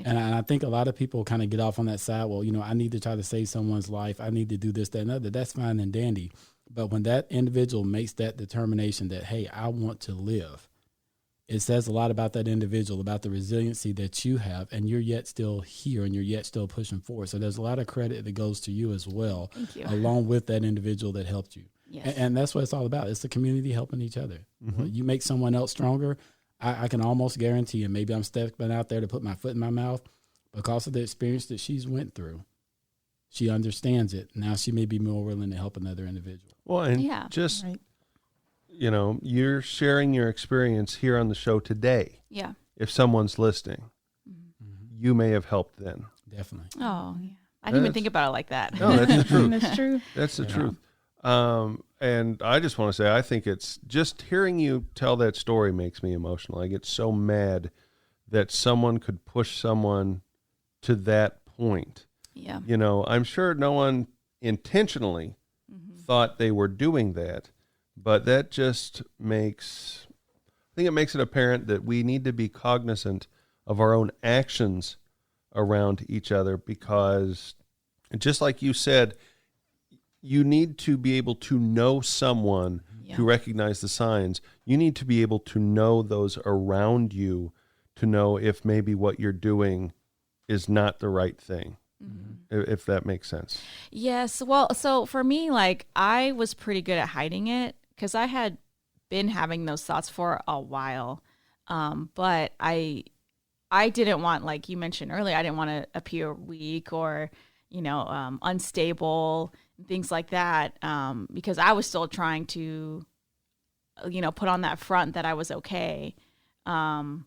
And I think a lot of people kind of get off on that side. Well, I need to try to save someone's life. I need to do this, that, and other. That's fine and dandy. But when that individual makes that determination that, hey, I want to live, it says a lot about that individual, about the resiliency that you have, and you're yet still here and you're yet still pushing forward. So there's a lot of credit that goes to you as well, Thank you. along with that individual that helped you. Yes. And that's what it's all about. It's the community helping each other. When you make someone else stronger, I can almost guarantee, and maybe I'm stepping out there to put my foot in my mouth, because of the experience that she's went through, she understands it. Now she may be more willing to help another individual. Well, and just, you're sharing your experience here on the show today. Yeah. If someone's listening, you may have helped then. Definitely. Oh, yeah. I didn't even think about it like that. No, that's the truth. That's true. That's the truth. And I just want to say, I think it's just hearing you tell that story makes me emotional. I get so mad that someone could push someone to that point. Yeah. I'm sure no one intentionally thought they were doing that, but that just makes it apparent that we need to be cognizant of our own actions around each other, because just like you said, you need to be able to know someone to recognize the signs. You need to be able to know those around you to know if maybe what you're doing is not the right thing, if that makes sense. Yes. Well, so for me, I was pretty good at hiding it because I had been having those thoughts for a while. But I didn't want, like you mentioned earlier, I didn't want to appear weak or, unstable, things like that, because I was still trying to, put on that front that I was okay. And,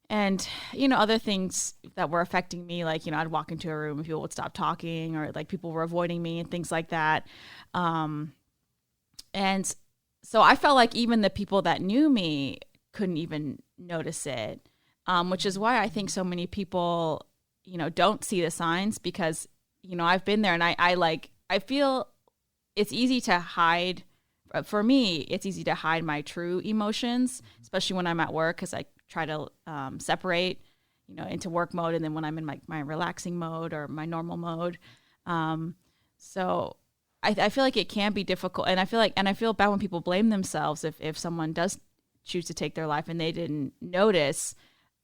other things that were affecting me, like, I'd walk into a room and people would stop talking, or like people were avoiding me and things like that. And so I felt like even the people that knew me couldn't even notice it, which is why I think so many people, don't see the signs, because, I've been there and I feel it's easy to hide. For me, it's easy to hide my true emotions, especially when I'm at work, because I try to separate, into work mode, and then when I'm in my relaxing mode or my normal mode. So I feel like it can be difficult, and I feel bad when people blame themselves if someone does choose to take their life and they didn't notice.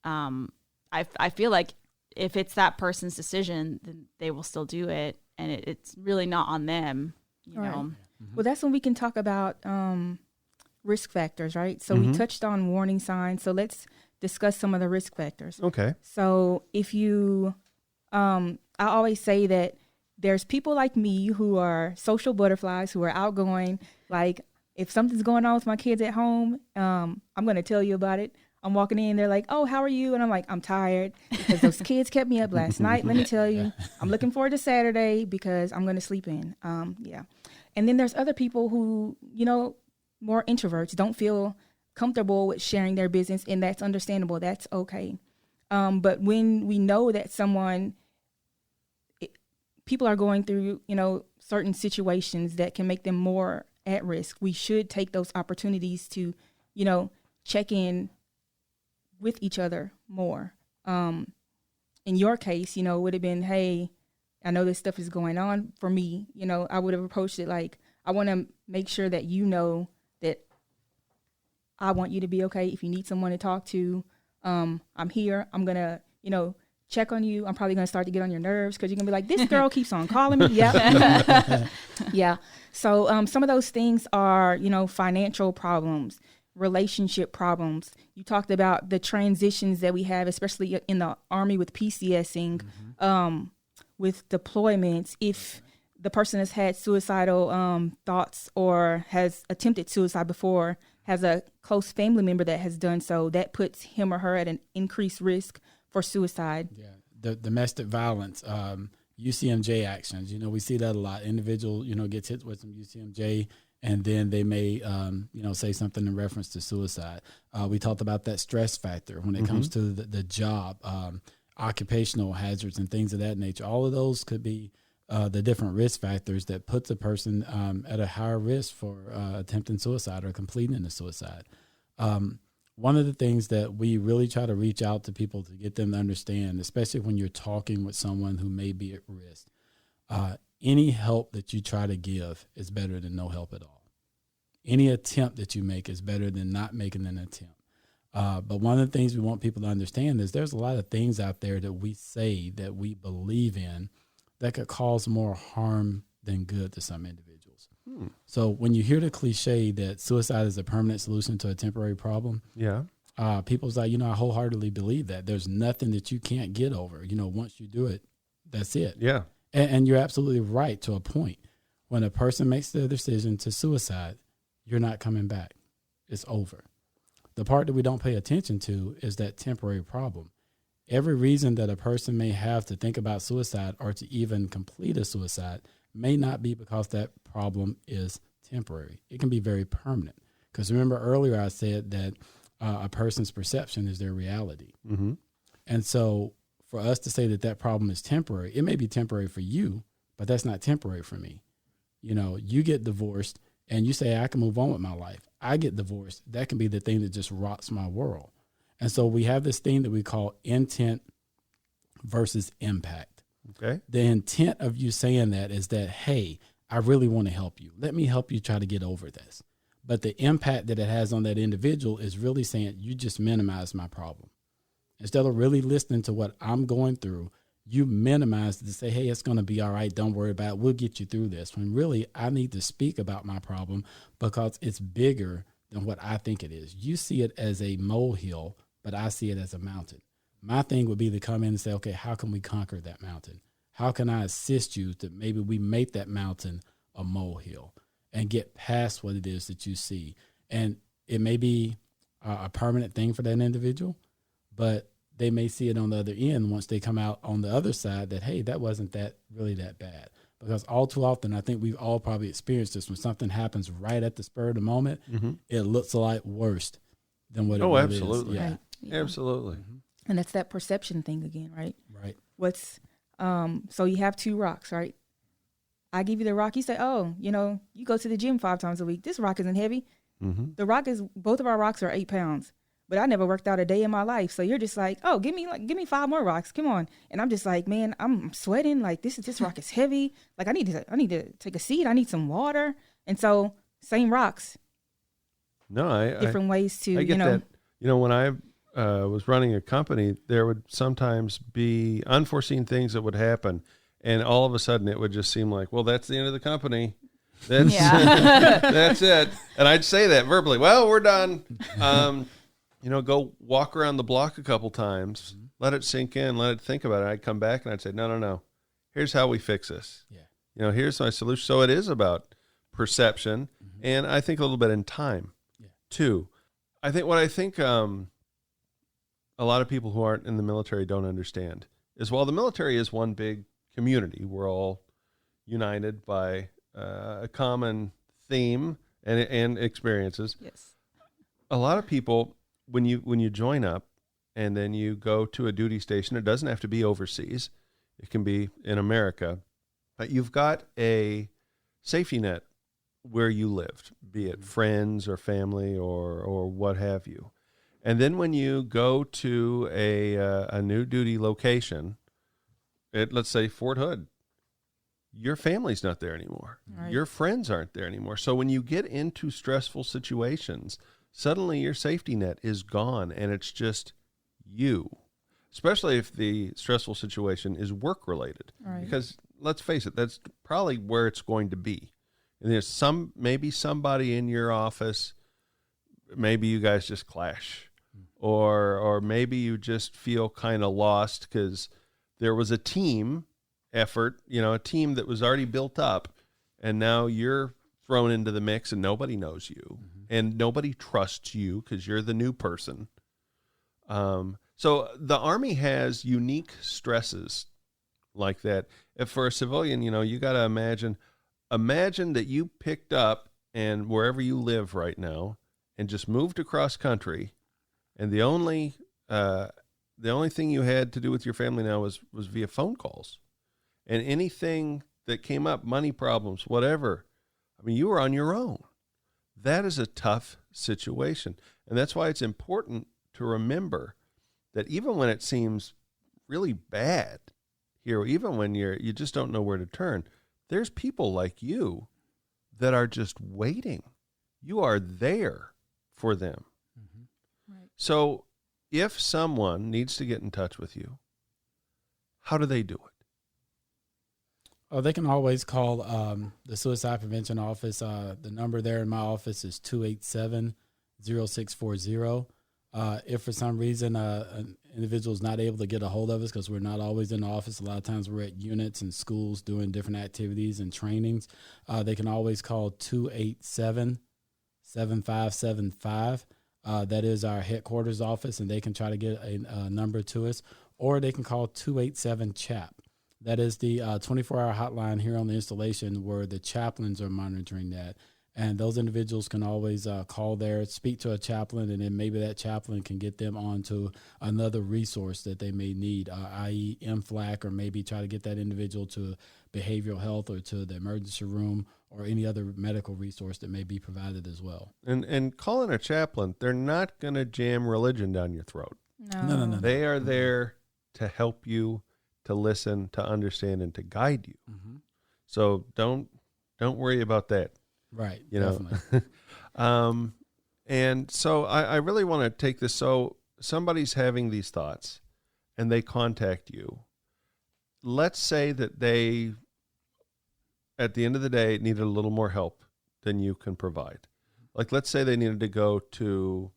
I feel like if it's that person's decision, then they will still do it, and it's really not on them, you know. Well, that's when we can talk about risk factors, right? So we touched on warning signs. So let's discuss some of the risk factors. Okay. So if you, I always say that there's people like me who are social butterflies, who are outgoing. Like, if something's going on with my kids at home, I'm going to tell you about it. I'm walking in, they're like, oh, how are you? And I'm like, I'm tired because those kids kept me up last night. Let me tell you, I'm looking forward to Saturday because I'm going to sleep in. Yeah. And then there's other people who, more introverts, don't feel comfortable with sharing their business, and that's understandable. That's okay. But when we know that people are going through, certain situations that can make them more at risk, we should take those opportunities to, check in with each other more. In your case, would have been, hey, I know this stuff is going on for me. You know, I would have approached it like, I want to make sure that you know that I want you to be okay. If you need someone to talk to, I'm here. I'm going to, you know, check on you. I'm probably going to start to get on your nerves because you're going to be like, this girl keeps on calling me. Yeah. Yeah. So some of those things are, you know, financial problems, relationship problems. You talked about the transitions that we have, especially in the Army with PCSing, with deployments. If the person has had suicidal thoughts or has attempted suicide before, has a close family member that has done so, that puts him or her at an increased risk for suicide. Yeah, the domestic violence, UCMJ actions. You know, we see that a lot. Individual, you know, gets hit with some UCMJ, and then they may, you know, say something in reference to suicide. We talked about that stress factor when it comes to the job, occupational hazards, and things of that nature. All of those could be the different risk factors that puts a person at a higher risk for attempting suicide or completing a suicide. One of the things that we really try to reach out to people to get them to understand, especially when you're talking with someone who may be at risk, any help that you try to give is better than no help at all. Any attempt that you make is better than not making an attempt. But one of the things we want people to understand is there's a lot of things out there that we say that we believe in that could cause more harm than good to some individuals. So when you hear the cliche that suicide is a permanent solution to a temporary problem, people's like, you know, I wholeheartedly believe that. There's nothing that you can't get over. You know, once you do it, that's it. Yeah. And you're absolutely right to a point. When a person makes the decision to suicide, you're not coming back. It's over. The part that we don't pay attention to is that temporary problem. Every reason that a person may have to think about suicide or to even complete a suicide may not be because that problem is temporary. It can be very permanent. Because remember earlier I said that a person's perception is their reality. And so for us to say that that problem is temporary, it may be temporary for you, but that's not temporary for me. You know, you get divorced and you say, I can move on with my life. I get divorced. That can be the thing that just rots my world. And so we have this thing that we call intent versus impact. Okay. The intent of you saying that is that, hey, I really want to help you. Let me help you try to get over this. But the impact that it has on that individual is really saying, you just minimize my problem. Instead of really listening to what I'm going through, you minimize it to say, hey, it's going to be all right. Don't worry about it. We'll get you through this. When really I need to speak about my problem because it's bigger than what I think it is. You see it as a molehill, but I see it as a mountain. My thing would be to come in and say, okay, how can we conquer that mountain? How can I assist you to maybe we make that mountain a molehill and get past what it is that you see? And it may be a permanent thing for that individual, but they may see it on the other end once they come out on the other side that, hey, that wasn't that really that bad. Because all too often, I think we've all probably experienced this when something happens right at the spur of the moment, it looks a lot worse than what it really absolutely. is. Yeah. Right. Yeah. Absolutely. And that's that perception thing again, right? Right. What's so you have two rocks, right? I give you the rock. You say, oh, you know, you go to the gym 5 times a week. This rock isn't heavy. The rock is, both of our rocks are 8 pounds, but I never worked out a day in my life. So you're just like, oh, give me 5 more rocks. Come on. And I'm just like, man, I'm sweating. Like this rock is heavy. Like I need to take a seat. I need some water. And so same rocks. No, different ways to, I get that. You know, when I was running a company, there would sometimes be unforeseen things that would happen. And all of a sudden it would just seem like, well, that's the end of the company. That's, that's it. And I'd say that verbally. Well, we're done. You know, go walk around the block a couple times, let it sink in, let it think about it. I'd come back and I'd say, no. Here's how we fix this. Yeah. You know, here's my solution. So it is about perception and I think a little bit in time too. I think a lot of people who aren't in the military don't understand is while the military is one big community, we're all united by a common theme and experiences. Yes. A lot of people, when you join up and then you go to a duty station, it doesn't have to be overseas. It can be in America, but you've got a safety net where you lived, be it friends or family or what have you. And then when you go to a new duty location, let's say Fort Hood, your family's not there anymore. Right. Your friends aren't there anymore. So when you get into stressful situations, suddenly your safety net is gone and it's just you, especially if the stressful situation is work related. Right. Because let's face it, that's probably where it's going to be. And there's maybe somebody in your office, maybe you guys just clash, or maybe you just feel kind of lost because there was a team effort, a team that was already built up, and now you're thrown into the mix and nobody knows you and nobody trusts you because you're the new person. So the Army has unique stresses like that. If for a civilian, you got to imagine that you picked up and wherever you live right now and just moved across country, and the only thing you had to do with your family now was via phone calls. And anything that came up, money problems, whatever, you were on your own. That is a tough situation. And that's why it's important to remember that even when it seems really bad here, even when you just don't know where to turn, there's people like you that are just waiting. You are there for them. Right. So if someone needs to get in touch with you, how do they do it? Oh, they can always call the Suicide Prevention Office. The number there in my office is 287-0640. If for some reason an individual is not able to get a hold of us, because we're not always in the office, a lot of times we're at units and schools doing different activities and trainings, they can always call 287-7575. That is our headquarters office, and they can try to get a number to us, or they can call 287-CHAP. That is the 24-hour hotline here on the installation where the chaplains are monitoring that. And those individuals can always call there, speak to a chaplain, and then maybe that chaplain can get them onto another resource that they may need, i.e. MFLAC, or maybe try to get that individual to behavioral health or to the emergency room or any other medical resource that may be provided as well. And calling a chaplain, they're not going to jam religion down your throat. No. They are there to help you, to listen, to understand, and to guide you. Mm-hmm. So don't worry about that. Right. Definitely. And so I really want to take this. So somebody's having these thoughts and they contact you. Let's say that they, at the end of the day, needed a little more help than you can provide. Like, let's say they needed to go to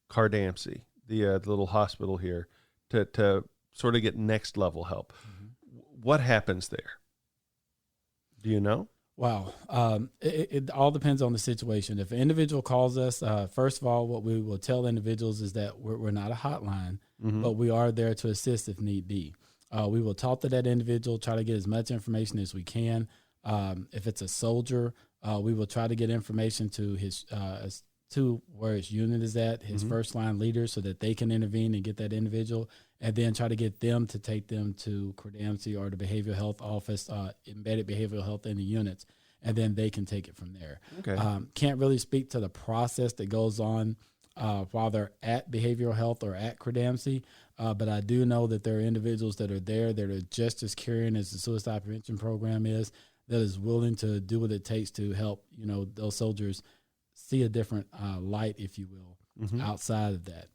Cardamsey, the little hospital here, to sort of get next level help. Mm-hmm. What happens there? Do you know? Wow. It all depends on the situation. If an individual calls us, first of all, what we will tell individuals is that we're not a hotline, but we are there to assist if need be. We will talk to that individual, try to get as much information as we can. If it's a soldier, we will try to get information to his to where his unit is at, his first line leaders, so that they can intervene and get that individual, and then try to get them to take them to Cardamsey or the behavioral health office, embedded behavioral health in the units, and then they can take it from there. Okay. Can't really speak to the process that goes on while they're at behavioral health or at Cardamsey, but I do know that there are individuals that are there that are just as caring as the suicide prevention program is, that is willing to do what it takes to help, those soldiers see a different light, if you will, outside of that.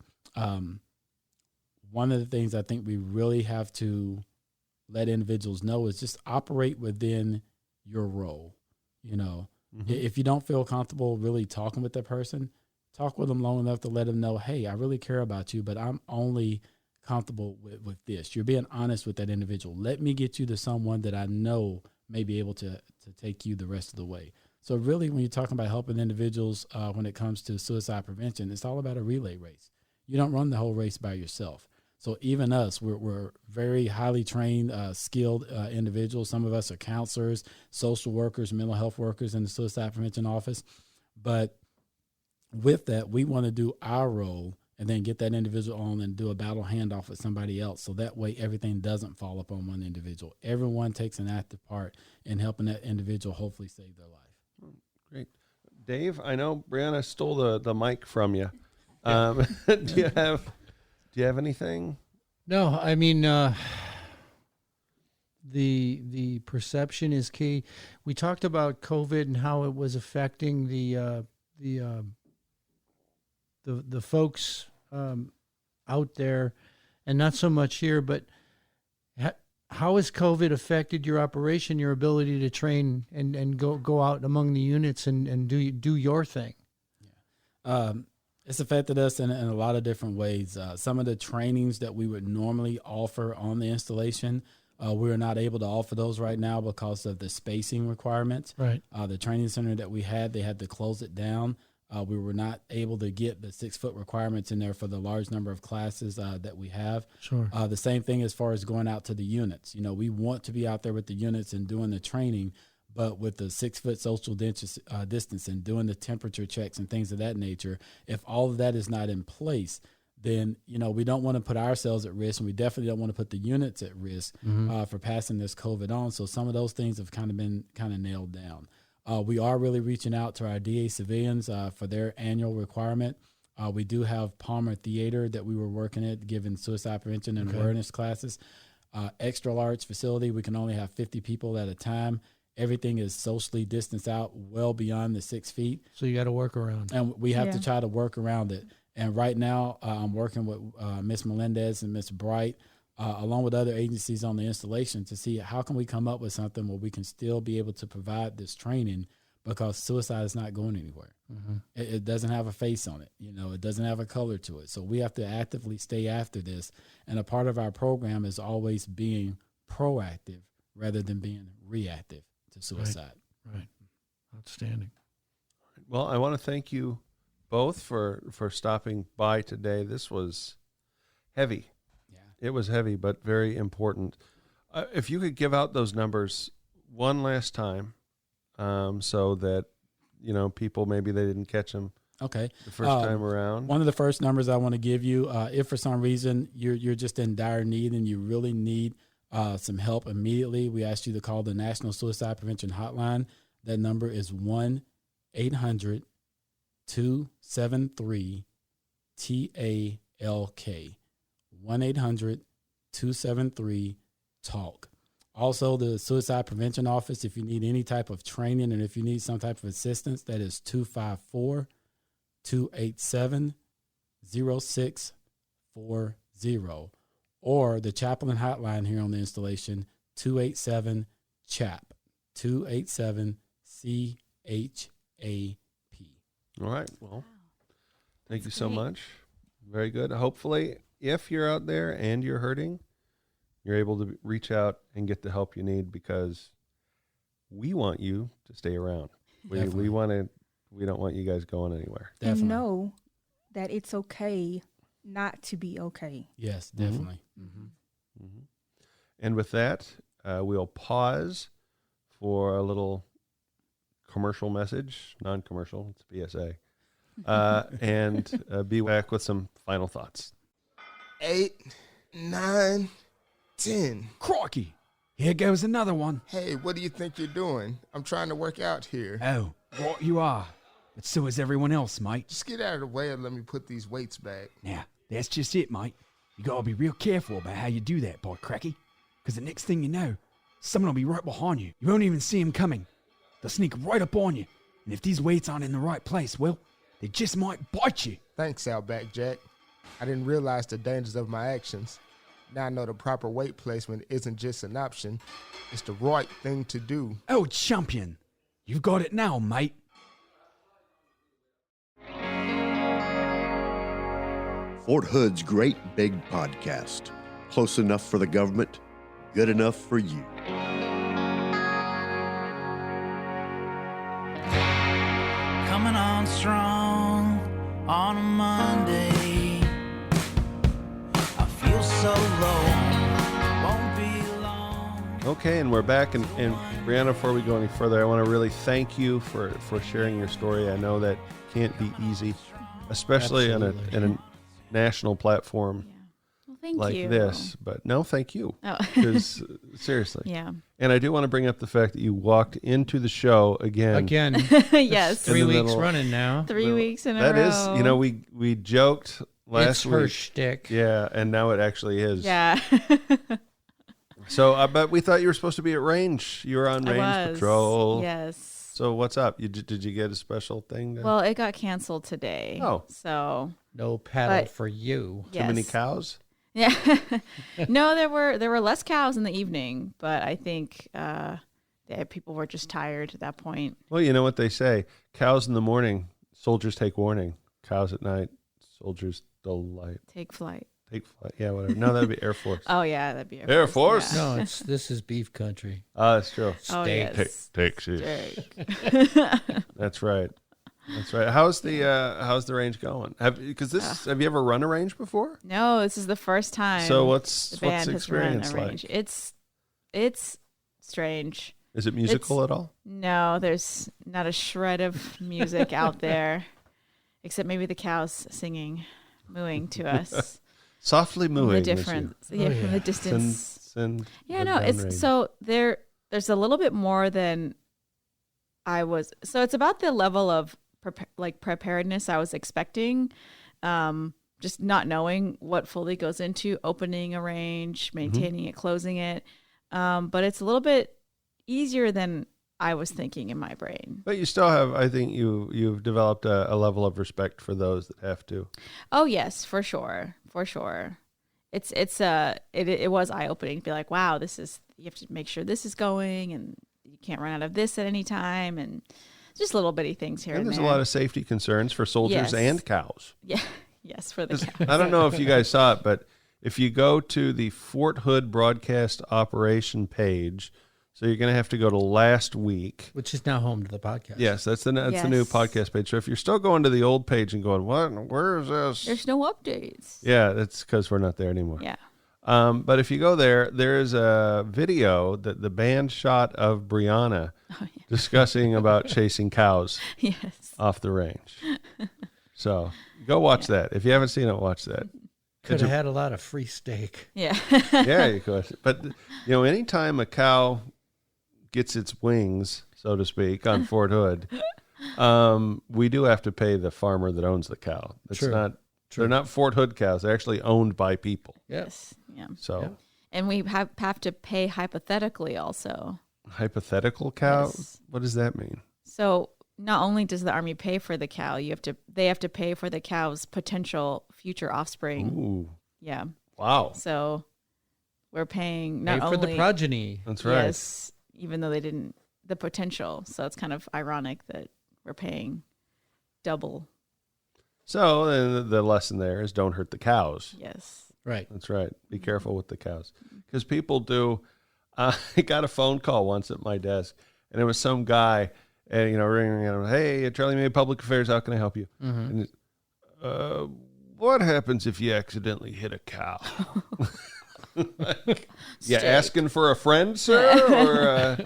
One of the things I think we really have to let individuals know is just operate within your role. If you don't feel comfortable really talking with that person, talk with them long enough to let them know, hey, I really care about you, but I'm only comfortable with this. You're being honest with that individual. Let me get you to someone that I know may be able to take you the rest of the way. So really, when you're talking about helping individuals when it comes to suicide prevention, it's all about a relay race. You don't run the whole race by yourself. So even us, we're very highly trained, skilled individuals. Some of us are counselors, social workers, mental health workers in the suicide prevention office. But with that, we want to do our role and then get that individual on and do a battle handoff with somebody else. So that way everything doesn't fall upon one individual. Everyone takes an active part in helping that individual hopefully save their life. Great. Dave, I know Brianna stole the mic from you. Do you have anything? No, I mean, the perception is key. We talked about COVID and how it was affecting the folks out there, and not so much here. But how has COVID affected your operation, your ability to train and go out among the units and do your thing? It's affected us in a lot of different ways. Some of the trainings that we would normally offer on the installation, we're not able to offer those right now because of the spacing requirements. Right. The training center that we had, they had to close it down. We were not able to get the 6-foot requirements in there for the large number of classes that we have. Sure. The same thing as far as going out to the units. We want to be out there with the units and doing the training, but with the 6-foot social distance and doing the temperature checks and things of that nature, if all of that is not in place, then, we don't want to put ourselves at risk, and we definitely don't want to put the units at risk for passing this COVID on. So some of those things have been nailed down. We are really reaching out to our DA civilians for their annual requirement. We do have Palmer Theater that we were working at, giving suicide prevention and awareness classes. Extra large facility, we can only have 50 people at a time. Everything is socially distanced out well beyond the 6 feet. So you got to work around. And we have to try to work around it. And right now, I'm working with Ms. Melendez and Ms. Bright, along with other agencies on the installation, to see how can we come up with something where we can still be able to provide this training, because suicide is not going anywhere. It doesn't have a face on it. It doesn't have a color to it. So we have to actively stay after this. And a part of our program is always being proactive rather than being reactive to suicide. Right. Outstanding. Well, I want to thank you both for stopping by today. This was heavy. Yeah. It was heavy, but very important. If you could give out those numbers one last time, so that, people, maybe they didn't catch them the first time around. One of the first numbers I want to give you, if for some reason you're just in dire need and you really need some help immediately, we ask you to call the National Suicide Prevention Hotline. That number is 1-800-273-TALK. 1-800-273-TALK. Also, the Suicide Prevention Office, if you need any type of training and if you need some type of assistance, that is 254-287-0640. Or the chaplain hotline here on the installation, 287-CHAP, 287-CHAP. All right. Well, thank you so much. Very good. Hopefully, if you're out there and you're hurting, you're able to reach out and get the help you need, because we want you to stay around. We don't want you guys going anywhere. Definitely. And know that it's okay not to be okay. Yes, definitely. And with that, we'll pause for a little commercial message, non-commercial, it's BSA, and be back with some final thoughts. 8, 9, 10. Crikey, here goes another one. Hey, what do you think you're doing? I'm trying to work out here. Oh, what you are. But so is everyone else, mate. Just get out of the way and let me put these weights back. Now, that's just it, mate. You gotta be real careful about how you do that, boy cracky. Because the next thing you know, someone will be right behind you. You won't even see him coming. They'll sneak right up on you. And if these weights aren't in the right place, well, they just might bite you. Thanks, Outback Jack. I didn't realize the dangers of my actions. Now I know the proper weight placement isn't just an option. It's the right thing to do. Oh, champion. You've got it now, mate. Fort Hood's Great Big Podcast. Close enough for the government, good enough for you. Coming on strong on a Monday. I feel so low. Won't be long. Okay, and we're back. And Brianna, before we go any further, I want to really thank you for sharing your story. I know that can't be easy, especially in a national platform like this. But no, thank you. Because seriously. Yeah. And I do want to bring up the fact that you walked into the show again. Yes. 3 weeks running now. 3 weeks in a row. That is, we joked last week. It's her shtick. Yeah, and now it actually is. Yeah. So, but we thought you were supposed to be at range. You were on range patrol. Yes. So what's up? Did you get a special thing? Well, it got canceled today. Oh. So no paddle for you. Too many cows? Yeah. No, there were less cows in the evening, but I think people were just tired at that point. Well, you know what they say: cows in the morning, soldiers take warning. Cows at night, soldiers delight. Take flight. Take flight. Yeah, whatever. No, that'd be Air Force. Oh yeah, that'd be Air Force. Yeah. No, this is beef country. That's true. Oh, yes. Texas. That's right. That's right. How's the range going? Have you ever run a range before? No, this is the first time. So what's the band the has run experience a range. like? It's strange. Is it musical at all? No, there's not a shred of music out there, except maybe the cows singing, mooing to us. Softly mooing. The difference, from the distance. Range. So there's a little bit more than I was. So it's about the level of preparedness I was expecting. Just not knowing what fully goes into opening a range, maintaining it, closing it. But it's a little bit easier than I was thinking in my brain. But you still have, I think you've developed a level of respect for those that have to. Oh yes, for sure. It was eye opening to be like, wow, you have to make sure this is going, and you can't run out of this at any time, and just little bitty things here and there's there. a lot of safety concerns for soldiers and cows. Yeah, yes, for the cows. I don't know if you guys saw it, but if you go to the Fort Hood broadcast operation page. So you're going to have to go to last week. Which is now home to the podcast. Yes, that's the new podcast page. So if you're still going to the old page and going, what? Where is this? There's no updates. Yeah, that's because we're not there anymore. Yeah. But if you go there, there's a video that the band shot of Brianna discussing about chasing cows off the range. So go watch that. If you haven't seen it, watch that. Could have had a lot of free steak. Yeah. Yeah, you could. But, anytime a cow gets its wings, so to speak, on Fort Hood, we do have to pay the farmer that owns the cow. They're not Fort Hood cows. They're actually owned by people. Yes. Yeah. So. And we have to pay hypothetically also. Hypothetical cow? Yes. What does that mean? So not only does the Army pay for the cow, they have to pay for the cow's potential future offspring. Ooh. Yeah. Wow. So we're paying not only for the progeny. That's right. Yes, even though they didn't, the potential. So it's kind of ironic that we're paying double. So the lesson there is don't hurt the cows. Yes. Right. That's right. Be careful with the cows. Because people do. I got a phone call once at my desk, and it was some guy, and ringing, hey, Charlie May Public Affairs, how can I help you? Mm-hmm. And what happens if you accidentally hit a cow? You asking for a friend, sir? Or,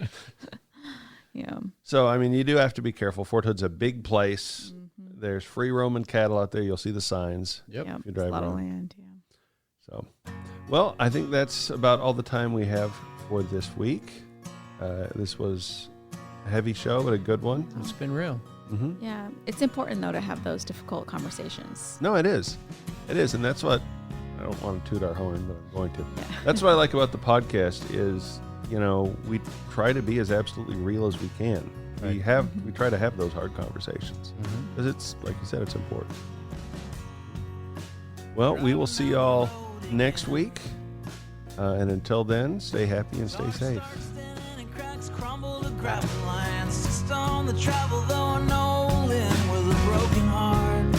yeah. So, you do have to be careful. Fort Hood's a big place. Mm-hmm. There's free roaming cattle out there. You'll see the signs. Yep. If you drive a lot around. of land, yeah. So, well, I think that's about all the time we have for this week. This was a heavy show, but a good one. It's been real. Mm-hmm. Yeah. It's important, though, to have those difficult conversations. No, it is. It is. And that's what, I don't want to toot our horn, but I'm going to. Yeah. That's what I like about the podcast is, we try to be as absolutely real as we can. Right. We try to have those hard conversations because it's, like you said, it's important. Well, we will see y'all next week. And until then, stay happy and stay safe. Just on the travel, though I know with a broken heart.